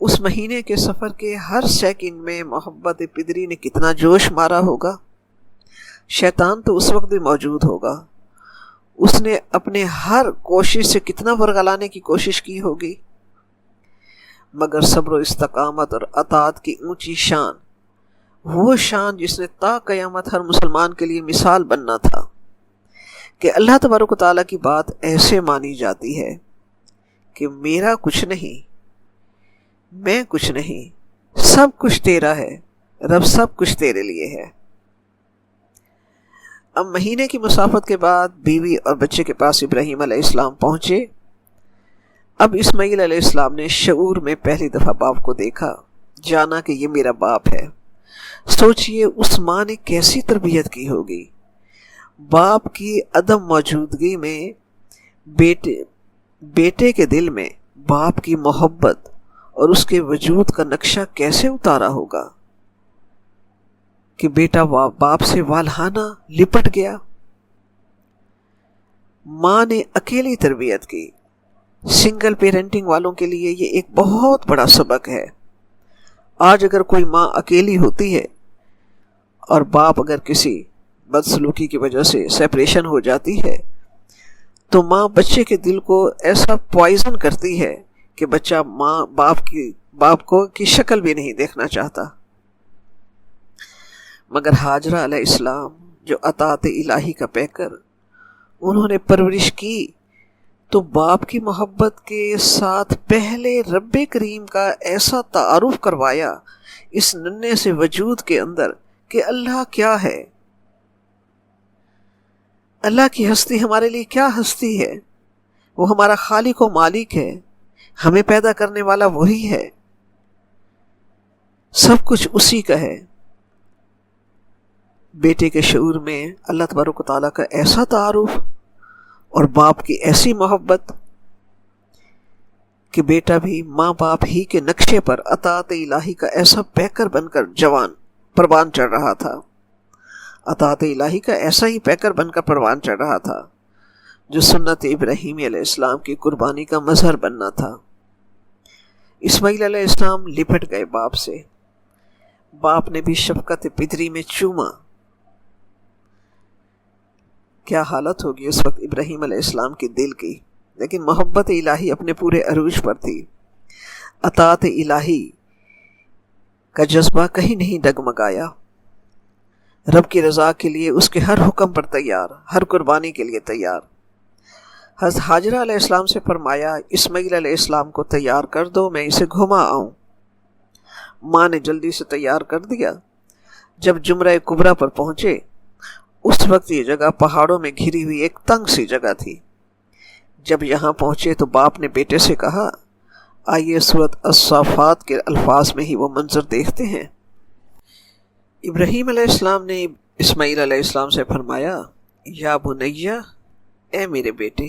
اس مہینے کے سفر کے ہر سیکنڈ میں محبت پدری نے کتنا جوش مارا ہوگا۔ شیطان تو اس وقت بھی موجود ہوگا، اس نے اپنے ہر کوشش سے کتنا ورگلانے کی کوشش کی ہوگی، مگر صبر و استقامت اور اطاعت کی اونچی شان، وہ شان جس نے تا قیامت ہر مسلمان کے لیے مثال بننا تھا، کہ اللہ تبارک و تعالیٰ کی بات ایسے مانی جاتی ہے کہ میرا کچھ نہیں، میں کچھ نہیں، سب کچھ تیرا ہے، رب سب کچھ تیرے لیے ہے۔ اب مہینے کی مسافت کے بعد بیوی اور بچے کے پاس ابراہیم علیہ السلام پہنچے۔ اب اسماعیل علیہ السلام نے شعور میں پہلی دفعہ باپ کو دیکھا، جانا کہ یہ میرا باپ ہے۔ سوچئے اس ماں نے کیسی تربیت کی ہوگی، باپ کی عدم موجودگی میں بیٹے کے دل میں باپ کی محبت اور اس کے وجود کا نقشہ کیسے اتارا ہوگا کہ بیٹا باپ سے والہانہ لپٹ گیا۔ ماں نے اکیلی تربیت کی۔ سنگل پیرنٹنگ والوں کے لیے یہ ایک بہت بڑا سبق ہے۔ آج اگر کوئی ماں اکیلی ہوتی ہے اور باپ اگر کسی بدسلوکی کی وجہ سے سیپریشن ہو جاتی ہے، تو ماں بچے کے دل کو ایسا پوائزن کرتی ہے کہ بچہ باپ کو کی شکل بھی نہیں دیکھنا چاہتا۔ مگر ہاجرہ علیہ السلام جو اطاعت الہی کا پیکر، انہوں نے پرورش کی تو باپ کی محبت کے ساتھ پہلے رب کریم کا ایسا تعارف کروایا اس ننھے سے وجود کے اندر کہ اللہ کیا ہے، اللہ کی ہستی ہمارے لیے کیا ہستی ہے، وہ ہمارا خالق و مالک ہے، ہمیں پیدا کرنے والا وہی ہے، سب کچھ اسی کا ہے۔ بیٹے کے شعور میں اللہ تبارک و تعالیٰ کا ایسا تعارف اور باپ کی ایسی محبت کہ بیٹا بھی ماں باپ ہی کے نقشے پر اطاعت الہی کا ایسا پیکر بن کر پروان چڑھ رہا تھا، اطاعت الہی کا ایسا ہی پیکر بن کر پروان چڑھ رہا تھا جو سنت ابراہیم علیہ السلام کی قربانی کا مظہر بننا تھا۔ اسماعیل علیہ السلام لپٹ گئے باپ سے، باپ نے بھی شفقت پدری میں چوما۔ کیا حالت ہوگی اس وقت ابراہیم علیہ السلام کے دل کی، لیکن محبت الہی اپنے پورے عروج پر تھی۔ اطاعت الہی کا جذبہ کہیں نہیں ڈگمگایا، رب کی رضا کے لیے اس کے ہر حکم پر تیار، ہر قربانی کے لیے تیار۔ حضرت ہاجرہ علیہ السلام سے فرمایا اسماعیل علیہ السلام کو تیار کر دو، میں اسے گھما آؤں۔ ماں نے جلدی سے تیار کر دیا۔ جب جمرہ کبریٰ پر پہنچے، اس وقت یہ جگہ پہاڑوں میں گھری ہوئی ایک تنگ سی جگہ تھی۔ جب یہاں پہنچے تو باپ نے بیٹے سے کہا، آئیے سورۃ الصافات کے الفاظ میں ہی وہ منظر دیکھتے ہیں۔ ابراہیم علیہ السلام نے اسماعیل علیہ السلام سے فرمایا، یا بنیہ، اے میرے بیٹے،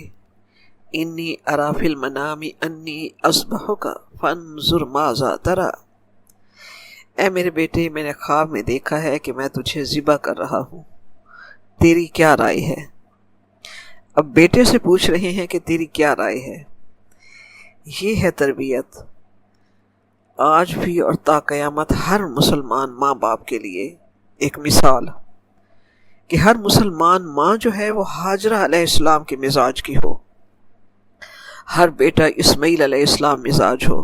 انی اری فی المنام انی اذبحک فانظر ماذا تری۔ اے میرے بیٹے، میں نے خواب میں دیکھا ہے کہ میں تجھے ذبح کر رہا ہوں، تیری کیا رائے ہے؟ اب بیٹے سے پوچھ رہے ہیں کہ تیری کیا رائے ہے۔ یہ ہے تربیت، آج بھی اور تا قیامت ہر مسلمان ماں باپ کے لیے ایک مثال۔ کہ ہر مسلمان ماں جو ہے وہ ہاجرہ علیہ السلام کے مزاج کی ہو، ہر بیٹا اسماعیل علیہ السلام مزاج ہو،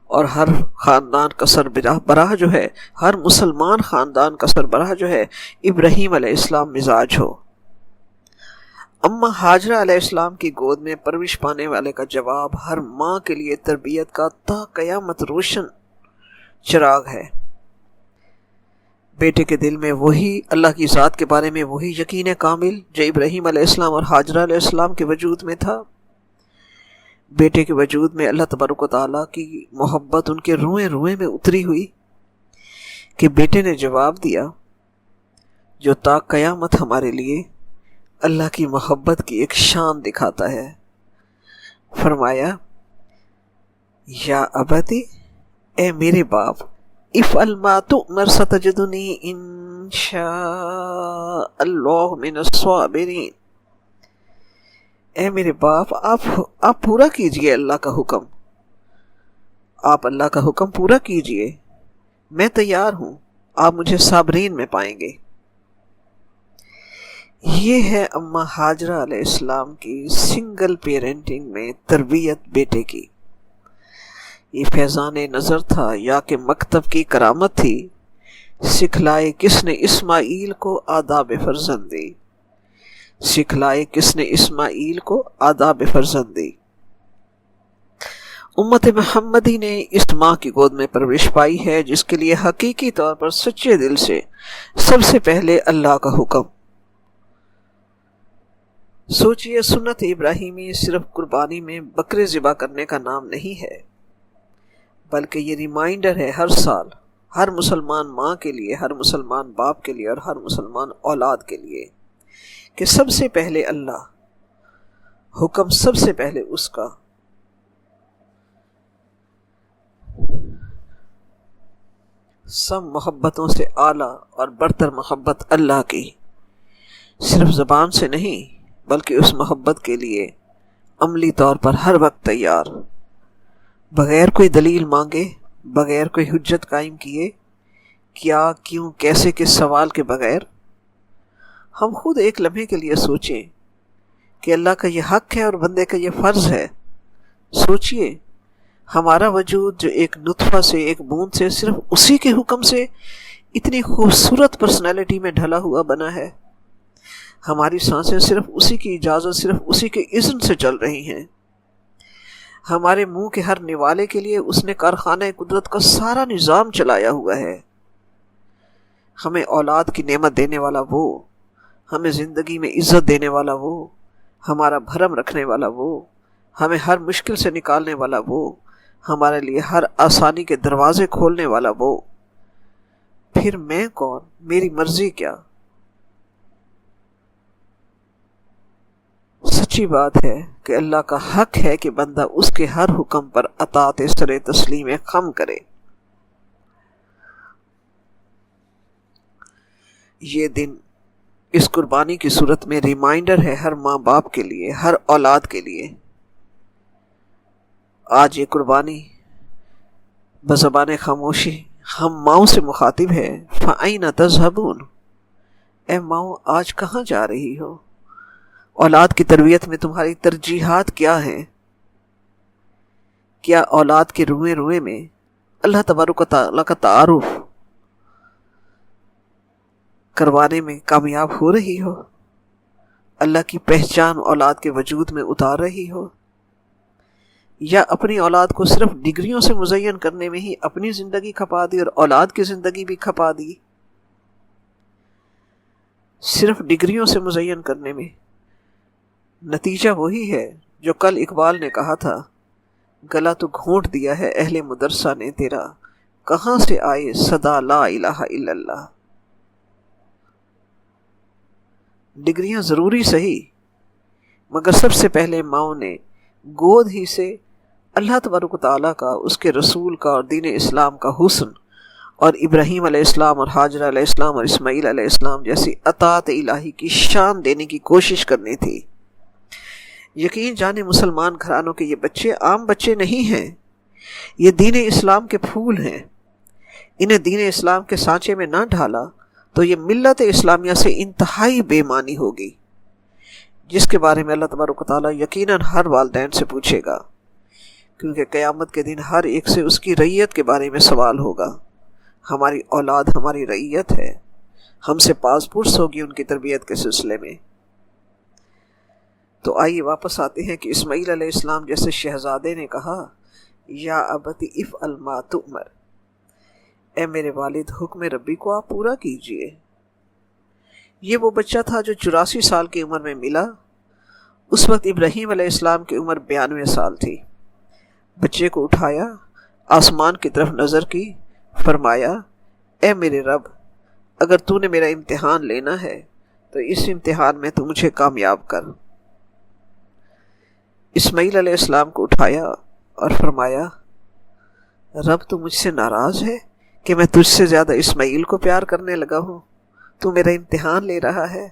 اور ہر خاندان کا سربراہ جو ہے، ہر مسلمان خاندان کا سربراہ جو ہے ابراہیم علیہ السلام مزاج ہو۔ اما ہاجرہ علیہ السلام کی گود میں پرورش پانے والے کا جواب ہر ماں کے لیے تربیت کا تا قیامت روشن چراغ ہے۔ بیٹے کے دل میں وہی اللہ کی ذات کے بارے میں وہی یقین کامل جو ابراہیم علیہ السلام اور ہاجرہ علیہ السلام کے وجود میں تھا۔ بیٹے کے وجود میں اللہ تبارک و تعالیٰ کی محبت ان کے روئیں روئیں میں اتری ہوئی کہ بیٹے نے جواب دیا جو تا قیامت ہمارے لیے اللہ کی محبت کی ایک شان دکھاتا ہے۔ فرمایا یا ابتی، اے میرے باپ، افعل ما تؤمر ستجدنی انشاء اللہ من الصابرین، اے میرے باپ آپ پورا کیجئے اللہ کا حکم، آپ اللہ کا حکم پورا کیجئے، میں تیار ہوں، آپ مجھے صابرین میں پائیں گے۔ یہ ہے اما ہاجرہ علیہ السلام کی سنگل پیرنٹنگ میں تربیت بیٹے کی۔ یہ فیضان نظر تھا یا کہ مکتب کی کرامت تھی؟ سکھلائے کس نے اسماعیل کو آداب فرزندی، سکھلائے کس نے اسماعیل کو آداب فرزندی۔ امت محمدی نے اس ماں کی گود میں پرورش پائی ہے جس کے لیے حقیقی طور پر سچے دل سے سب سے پہلے اللہ کا حکم۔ سوچئے، سنت ابراہیمی صرف قربانی میں بکرے ذبح کرنے کا نام نہیں ہے، بلکہ یہ ریمائنڈر ہے ہر سال ہر مسلمان ماں کے لیے، ہر مسلمان باپ کے لیے اور ہر مسلمان اولاد کے لیے کہ سب سے پہلے اللہ، حکم سب سے پہلے اس کا۔ سب محبتوں سے اعلیٰ اور برتر محبت اللہ کی، صرف زبان سے نہیں بلکہ اس محبت کے لیے عملی طور پر ہر وقت تیار، بغیر کوئی دلیل مانگے، بغیر کوئی حجت قائم کیے، کیا، کیوں، کیسے کے سوال کے بغیر۔ ہم خود ایک لمحے کے لیے سوچیں کہ اللہ کا یہ حق ہے اور بندے کا یہ فرض ہے۔ سوچئے ہمارا وجود جو ایک نطفہ سے، ایک بوند سے، صرف اسی کے حکم سے اتنی خوبصورت پرسنالٹی میں ڈھلا ہوا بنا ہے۔ ہماری سانسیں صرف اسی کی اجازت، صرف اسی کے اذن سے چل رہی ہیں۔ ہمارے منہ کے ہر نوالے کے لیے اس نے کارخانہ قدرت کا سارا نظام چلایا ہوا ہے۔ ہمیں اولاد کی نعمت دینے والا وہ، ہمیں زندگی میں عزت دینے والا وہ، ہمارا بھرم رکھنے والا وہ، ہمیں ہر مشکل سے نکالنے والا وہ، ہمارے لیے ہر آسانی کے دروازے کھولنے والا وہ۔ پھر میں کون، میری مرضی کیا؟ سچی بات ہے کہ اللہ کا حق ہے کہ بندہ اس کے ہر حکم پر اطاعت سر تسلیم خم کرے۔ یہ دن اس قربانی کی صورت میں ریمائنڈر ہے ہر ماں باپ کے لیے، ہر اولاد کے لیے۔ آج یہ قربانی بزبان خاموشی ہم ماؤں سے مخاطب ہے۔ فَأَيْنَ تَذْهَبُونَ، اے ماؤں آج کہاں جا رہی ہو؟ اولاد کی تربیت میں تمہاری ترجیحات کیا ہیں؟ کیا اولاد کے روئیں روئیں میں اللہ تبارک و تعالیٰ کا تعارف کروانے میں کامیاب ہو رہی ہو؟ اللہ کی پہچان اولاد کے وجود میں اتار رہی ہو؟ یا اپنی اولاد کو صرف ڈگریوں سے مزین کرنے میں ہی اپنی زندگی کھپا دی اور اولاد کی زندگی بھی کھپا دی؟ صرف ڈگریوں سے مزین کرنے میں نتیجہ وہی ہے جو کل اقبال نے کہا تھا، گلا تو گھونٹ دیا ہے اہل مدرسہ نے تیرا، کہاں سے آئے صدا لا الہ الا اللہ۔ ڈگریاں ضروری صحیح، مگر سب سے پہلے ماؤں نے گود ہی سے اللہ تبارک و تعالیٰ کا، اس کے رسول کا اور دین اسلام کا حسن، اور ابراہیم علیہ السلام اور ہاجرہ علیہ السلام اور اسماعیل علیہ السلام جیسی اطاعت الہی کی شان دینے کی کوشش کرنی تھی۔ یقین جانے مسلمان گھرانوں کے یہ بچے عام بچے نہیں ہیں، یہ دین اسلام کے پھول ہیں۔ انہیں دین اسلام کے سانچے میں نہ ڈھالا تو یہ ملت اسلامیہ سے انتہائی بے معنی ہوگی، جس کے بارے میں اللہ تبارک و تعالیٰ یقیناً ہر والدین سے پوچھے گا، کیونکہ قیامت کے دن ہر ایک سے اس کی رعیت کے بارے میں سوال ہوگا۔ ہماری اولاد ہماری رعیت ہے، ہم سے پاس پرس ہوگی ان کی تربیت کے سلسلے میں۔ تو آئیے واپس آتے ہیں کہ اسماعیل علیہ السلام جیسے شہزادے نے کہا، یا ابت افعل ما تؤمر، اے میرے والد حکم ربی کو آپ پورا کیجئے۔ یہ وہ بچہ تھا جو 84 سال کی عمر میں ملا۔ اس وقت ابراہیم علیہ السلام کی عمر 92 سال تھی۔ بچے کو اٹھایا، آسمان کی طرف نظر کی، فرمایا، اے میرے رب، اگر تو نے میرا امتحان لینا ہے تو اس امتحان میں تو مجھے کامیاب کر۔ اسماعیل علیہ السلام کو اٹھایا اور فرمایا، رب تو مجھ سے ناراض ہے کہ میں تجھ سے زیادہ اسماعیل کو پیار کرنے لگا ہوں، تو میرا امتحان لے رہا ہے۔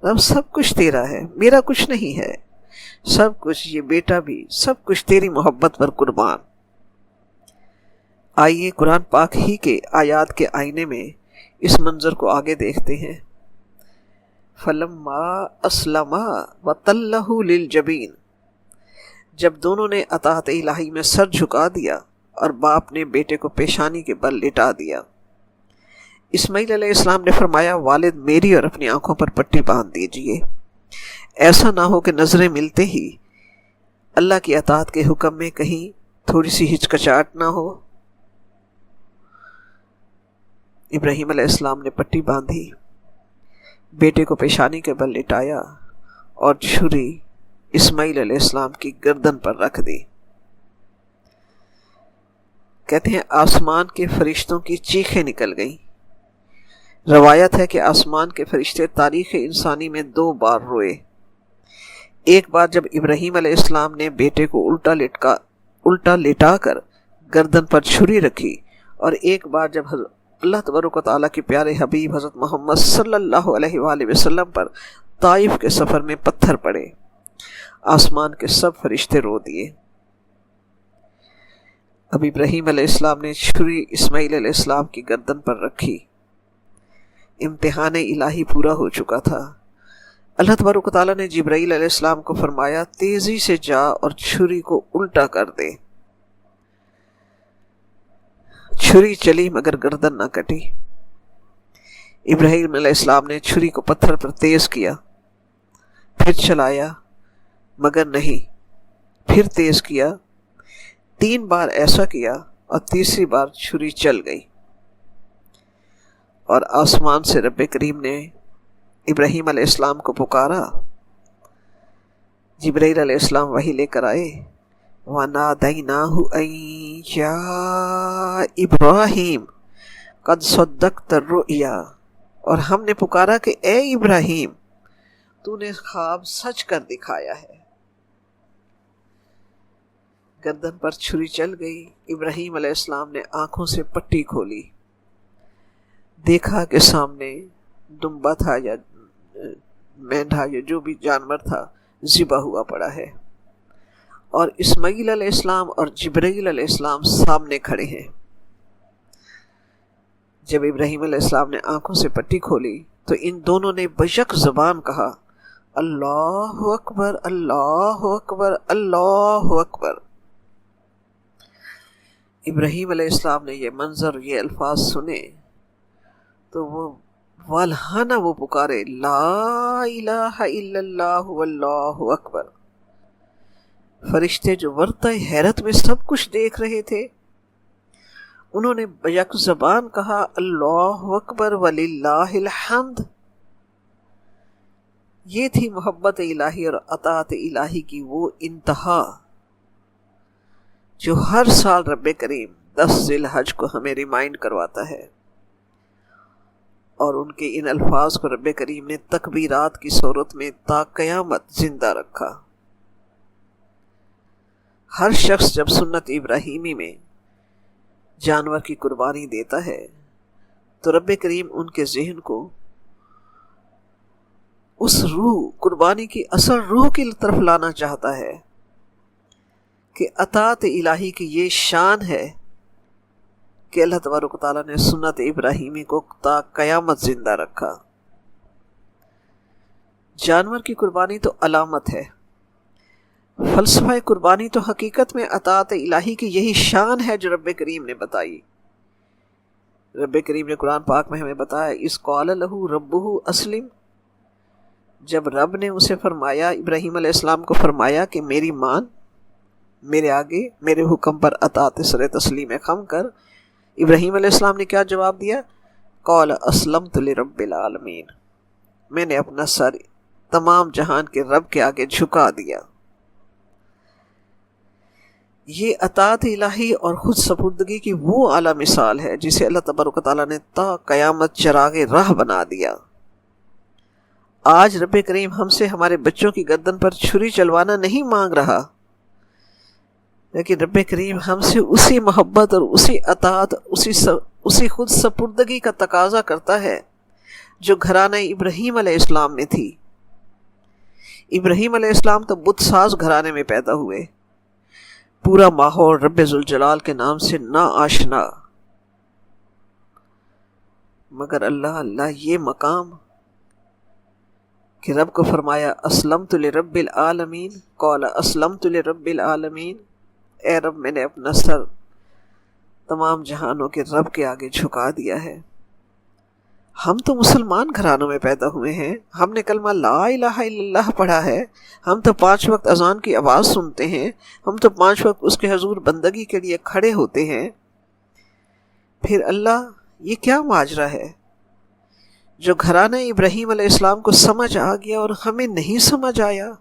رب سب کچھ تیرا ہے، میرا کچھ نہیں ہے، سب کچھ، یہ بیٹا بھی، سب کچھ تیری محبت پر قربان۔ آئیے قرآن پاک ہی کے آیات کے آئینے میں اس منظر کو آگے دیکھتے ہیں۔ فَلَمَّا أَسْلَمَا وَتَلَّهُ لِلْجَبِينِ، جب دونوں نے اطاعت الہی میں سر جھکا دیا اور باپ نے بیٹے کو پیشانی کے بل لٹا دیا، اسماعیل علیہ السلام نے فرمایا، والد میری اور اپنی آنکھوں پر پٹی باندھ دیجئے، ایسا نہ ہو کہ نظریں ملتے ہی اللہ کی اطاعت کے حکم میں کہیں تھوڑی سی ہچکچاہٹ نہ ہو۔ ابراہیم علیہ السلام نے پٹی باندھی، بیٹے کو پیشانی کے بل لٹایا اور چھری اسماعیل علیہ السلام کی گردن پر رکھ دی۔ کہتے ہیں آسمان کے فرشتوں کی چیخیں نکل گئیں۔ روایت ہے کہ آسمان کے فرشتے تاریخ انسانی میں 2 بار روئے۔ ایک بار جب ابراہیم علیہ السلام نے بیٹے کو الٹا لٹا کر گردن پر چھری رکھی، اور ایک بار جب اللہ تبارک و تعالیٰ کے پیارے حبیب حضرت محمد صلی اللہ علیہ وآلہ وسلم پر طائف کے سفر میں پتھر پڑے، آسمان کے سب فرشتے رو دیے۔ اب ابراہیم علیہ السلام نے چھری اسماعیل علیہ السلام کی گردن پر رکھی۔ امتحان الہی پورا ہو چکا تھا۔ اللہ تبارک و تعالیٰ نے جبرائیل علیہ السلام کو فرمایا، تیزی سے جا اور چھری کو الٹا کر دے۔ چھری چلی مگر گردن نہ کٹی۔ ابراہیم علیہ السلام نے چھری کو پتھر پر تیز کیا، پھر چلایا مگر نہیں، پھر تیز کیا، 3 بار ایسا کیا اور تیسری بار چھری چل گئی، اور آسمان سے رب کریم نے ابراہیم علیہ السلام کو پکارا۔ جبرائیل علیہ السلام وحی لے کر آئے، وَنَادَيْنَاهُ أَن يَا إِبْرَاهِيمُ قَدْ صَدَّقْتَ الرُّؤْيَا، اور ہم نے پکارا کہ اے ابراہیم، تو نے خواب سچ کر دکھایا ہے۔ گردن پر چھری چل گئی۔ ابراہیم علیہ السلام نے آنکھوں سے پٹی کھولی، دیکھا کہ سامنے دمبا تھا یا مینڈھا یا جو بھی جانور تھا ذبح ہوا پڑا ہے، اور اسماعیل علیہ السلام اور جبرائیل علیہ السلام سامنے کھڑے ہیں۔ جب ابراہیم علیہ السلام نے آنکھوں سے پٹی کھولی تو ان دونوں نے بیک زبان کہا، اللہ اکبر، اللہ اکبر، اللہ اکبر۔ ابراہیم علیہ السلام نے یہ منظر، یہ الفاظ سنے تو وہ والہانہ وہ پکارے، لا الہ الا اللہ واللہ اکبر۔ فرشتے جو ورطہ حیرت میں سب کچھ دیکھ رہے تھے، انہوں نے بیک زبان کہا، اللہ اکبر وللہ الحمد۔ یہ تھی محبت الہی اور اطاعت الہی کی وہ انتہا جو ہر سال رب کریم 10 ذی الحج کو ہمیں ریمائنڈ کرواتا ہے، اور ان کے ان الفاظ کو رب کریم نے تکبیرات کی صورت میں تا قیامت زندہ رکھا۔ ہر شخص جب سنت ابراہیمی میں جانور کی قربانی دیتا ہے تو رب کریم ان کے ذہن کو اس روح، قربانی کی اصل روح کی طرف لانا چاہتا ہے کہ اطاعت الہی کی یہ شان ہے کہ اللہ تبارک و تعالیٰ نے سنت ابراہیمی کو تا قیامت زندہ رکھا۔ جانور کی قربانی تو علامت ہے، فلسفہ قربانی تو حقیقت میں اطاعت الہی کی یہی شان ہے جو رب کریم نے بتائی۔ رب کریم نے قرآن پاک میں ہمیں بتایا، اذ قال لہ ربہ اسلم، جب رب نے اسے فرمایا، ابراہیم علیہ السلام کو فرمایا کہ میری مان، میرے آگے میرے حکم پر اطاعت سر تسلیم خم کر، ابراہیم علیہ السلام نے کیا جواب دیا؟ قال اسلمت لرب العالمین، میں نے اپنا سر تمام جہان کے رب کے آگے جھکا دیا۔ یہ اطاعت الہی اور خود سپردگی کی وہ اعلیٰ مثال ہے جسے اللہ تبارک و تعالیٰ نے تا قیامت چراغ راہ بنا دیا۔ آج رب کریم ہم سے ہمارے بچوں کی گردن پر چھری چلوانا نہیں مانگ رہا، لیکن رب کریم ہم سے اسی محبت اور اسی اطاعت، اسی خود سپردگی کا تقاضا کرتا ہے جو گھرانہ ابراہیم علیہ السلام میں تھی۔ ابراہیم علیہ السلام تو بت ساز گھرانے میں پیدا ہوئے، پورا ماحول رب ذوالجلال کے نام سے نا آشنا، مگر اللہ یہ مقام کہ رب کو فرمایا اسلمت لرب العالمین، قال اسلمت لرب العالمین، اے رب میں نے اپنا سر تمام جہانوں کے رب کے آگے جھکا دیا ہے۔ ہم تو مسلمان گھرانوں میں پیدا ہوئے ہیں، ہم نے کلمہ لا الہ الا اللہ پڑھا ہے، ہم تو 5 وقت اذان کی آواز سنتے ہیں، ہم تو 5 وقت اس کے حضور بندگی کے لیے کھڑے ہوتے ہیں، پھر اللہ یہ کیا ماجرا ہے جو گھرانہ ابراہیم علیہ السلام کو سمجھ آ گیا اور ہمیں نہیں سمجھ آیا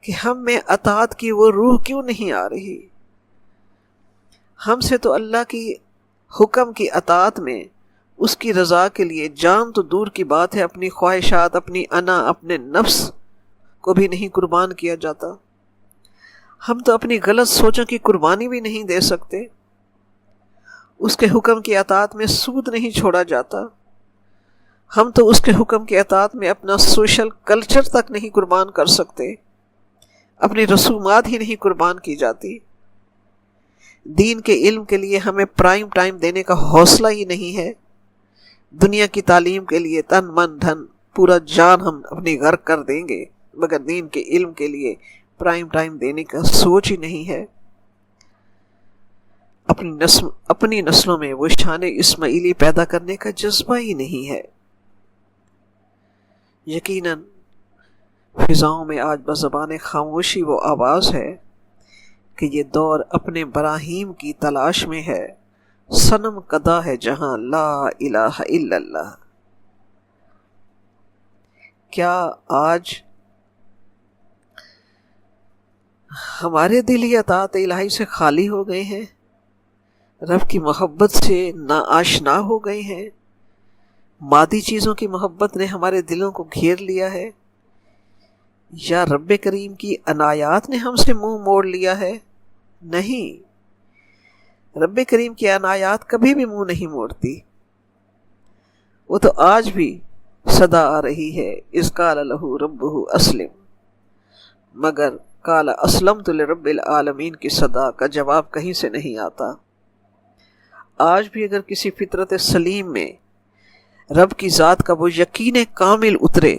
کہ ہم میں اطاعت کی وہ روح کیوں نہیں آ رہی؟ ہم سے تو اللہ کی حکم کی اطاعت میں اس کی رضا کے لیے جان تو دور کی بات ہے، اپنی خواہشات، اپنی انا، اپنے نفس کو بھی نہیں قربان کیا جاتا۔ ہم تو اپنی غلط سوچوں کی قربانی بھی نہیں دے سکتے، اس کے حکم کی اطاعت میں سود نہیں چھوڑا جاتا، ہم تو اس کے حکم کی اطاعت میں اپنا سوشل کلچر تک نہیں قربان کر سکتے، اپنی رسومات ہی نہیں قربان کی جاتی۔ دین کے علم کے لیے ہمیں پرائم ٹائم دینے کا حوصلہ ہی نہیں ہے، دنیا کی تعلیم کے لیے تن من دھن پورا جان ہم اپنی غرق کر دیں گے، مگر دین کے علم کے لیے پرائم ٹائم دینے کا سوچ ہی نہیں ہے۔ اپنی نسلوں میں وہ شان اسماعیلی پیدا کرنے کا جذبہ ہی نہیں ہے۔ یقیناً فضاؤں میں آج بزبان خاموشی وہ آواز ہے کہ یہ دور اپنے براہیم کی تلاش میں ہے، صنم کدا ہے جہاں لا الہ الا اللہ۔ کیا آج ہمارے دل ہی اطاعت الہی سے خالی ہو گئے ہیں، رب کی محبت سے ناآشنا ہو گئے ہیں، مادی چیزوں کی محبت نے ہمارے دلوں کو گھیر لیا ہے، یا رب کریم کی عنایات نے ہم سے منہ موڑ لیا ہے؟ نہیں، رب کریم کی عنایات کبھی بھی منہ نہیں موڑتی، وہ تو آج بھی صدا آ رہی ہے، اذ قال لہ ربہ اسلم، مگر قال اسلمت لرب العالمین کی صدا کا جواب کہیں سے نہیں آتا۔ آج بھی اگر کسی فطرت سلیم میں رب کی ذات کا وہ یقین کامل اترے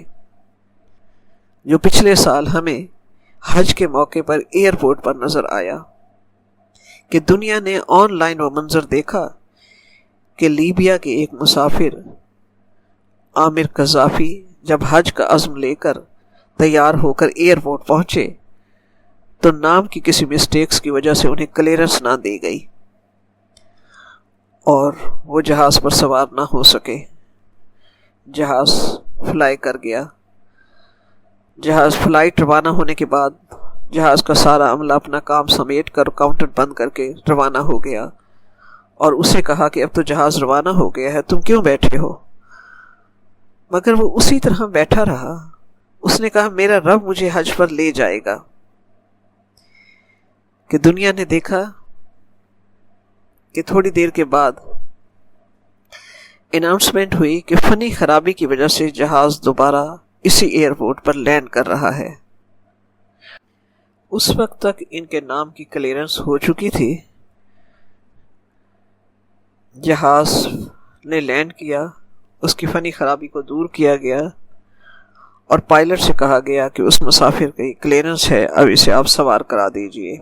جو پچھلے سال ہمیں حج کے موقع پر ایئرپورٹ پر نظر آیا، کہ دنیا نے آن لائن وہ منظر دیکھا کہ لیبیا کے ایک مسافر عامر قذافی جب حج کا عزم لے کر تیار ہو کر ایئرپورٹ پہنچے تو نام کی کسی مسٹیکس کی وجہ سے انہیں کلیئرنس نہ دی گئی اور وہ جہاز پر سوار نہ ہو سکے۔ جہاز فلائی کر گیا، جہاز فلائٹ روانہ ہونے کے بعد جہاز کا سارا عملہ اپنا کام سمیٹ کر کاؤنٹر بند کر کے روانہ ہو گیا، اور اسے کہا کہ اب تو جہاز روانہ ہو گیا ہے، تم کیوں بیٹھے ہو؟ مگر وہ اسی طرح بیٹھا رہا۔ اس نے کہا میرا رب مجھے حج پر لے جائے گا۔ کہ دنیا نے دیکھا کہ تھوڑی دیر کے بعد اناؤنسمنٹ ہوئی کہ فنی خرابی کی وجہ سے جہاز دوبارہ اسی ایئرپورٹ پر لینڈ کر رہا ہے۔ اس وقت تک ان کے نام کی کلیئرنس ہو چکی تھی، جہاز نے لینڈ کیا، اس کی فنی خرابی کو دور کیا گیا اور پائلٹ سے کہا گیا کہ اس مسافر کی کلیئرنس ہے، اب اسے آپ سوار کرا دیجئے۔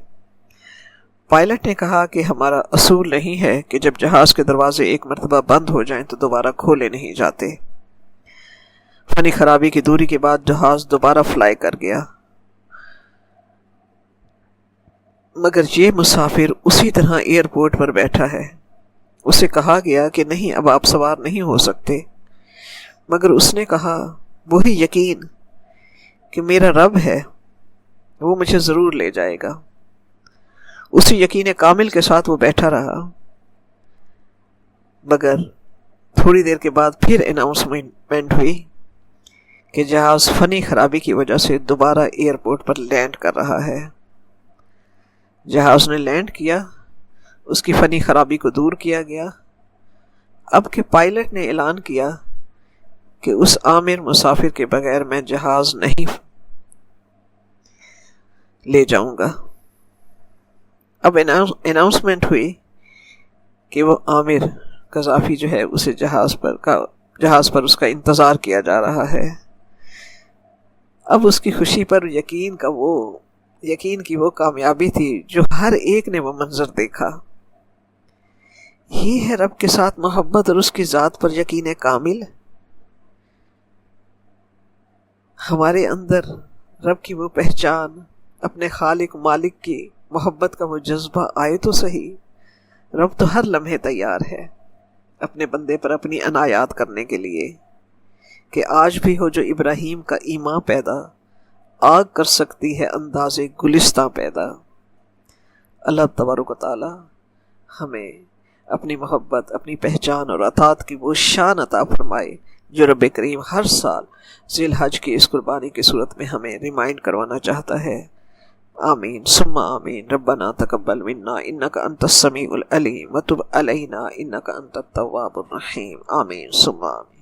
پائلٹ نے کہا کہ ہمارا اصول نہیں ہے کہ جب جہاز کے دروازے ایک مرتبہ بند ہو جائیں تو دوبارہ کھولے نہیں جاتے۔ فنی خرابی کی دوری کے بعد جہاز دوبارہ فلائی کر گیا، مگر یہ مسافر اسی طرح ایئرپورٹ پر بیٹھا ہے۔ اسے کہا گیا کہ نہیں، اب آپ سوار نہیں ہو سکتے، مگر اس نے کہا وہی یقین کہ میرا رب ہے، وہ مجھے ضرور لے جائے گا۔ اسی یقین کامل کے ساتھ وہ بیٹھا رہا، مگر تھوڑی دیر کے بعد پھر اناؤنسمنٹ ہوئی کہ جہاز فنی خرابی کی وجہ سے دوبارہ ایئرپورٹ پر لینڈ کر رہا ہے۔ جہاز نے لینڈ کیا، اس کی فنی خرابی کو دور کیا گیا۔ اب کہ پائلٹ نے اعلان کیا کہ اس آمر مسافر کے بغیر میں جہاز نہیں لے جاؤں گا۔ اب اناؤنسمنٹ ہوئی کہ وہ عامر قذافی جو ہے اسے جہاز پر اس کا انتظار کیا جا رہا ہے۔ اب اس کی خوشی پر یقین کی وہ کامیابی تھی جو ہر ایک نے وہ منظر دیکھا۔ یہ ہے رب کے ساتھ محبت اور اس کی ذات پر یقین کامل۔ ہمارے اندر رب کی وہ پہچان، اپنے خالق مالک کی محبت کا وہ جذبہ آئے تو صحیح۔ رب تو ہر لمحے تیار ہے اپنے بندے پر اپنی عنایات کرنے کے لیے، کہ آج بھی ہو جو ابراہیم کا ایمان پیدا، آگ کر سکتی ہے انداز گلستاں پیدا۔ اللہ تبارک و تعالی ہمیں اپنی محبت، اپنی پہچان اور اطاعت کی وہ شان عطا فرمائے جو رب کریم ہر سال ذی الحج کی اس قربانی کی صورت میں ہمیں ریمائنڈ کروانا چاہتا ہے۔ آمین ثم آمین۔ ربنا تقبل منا انک انت السمیع العلیم وتب علینا انک انت التواب الرحیم۔ آمین ثم آمین۔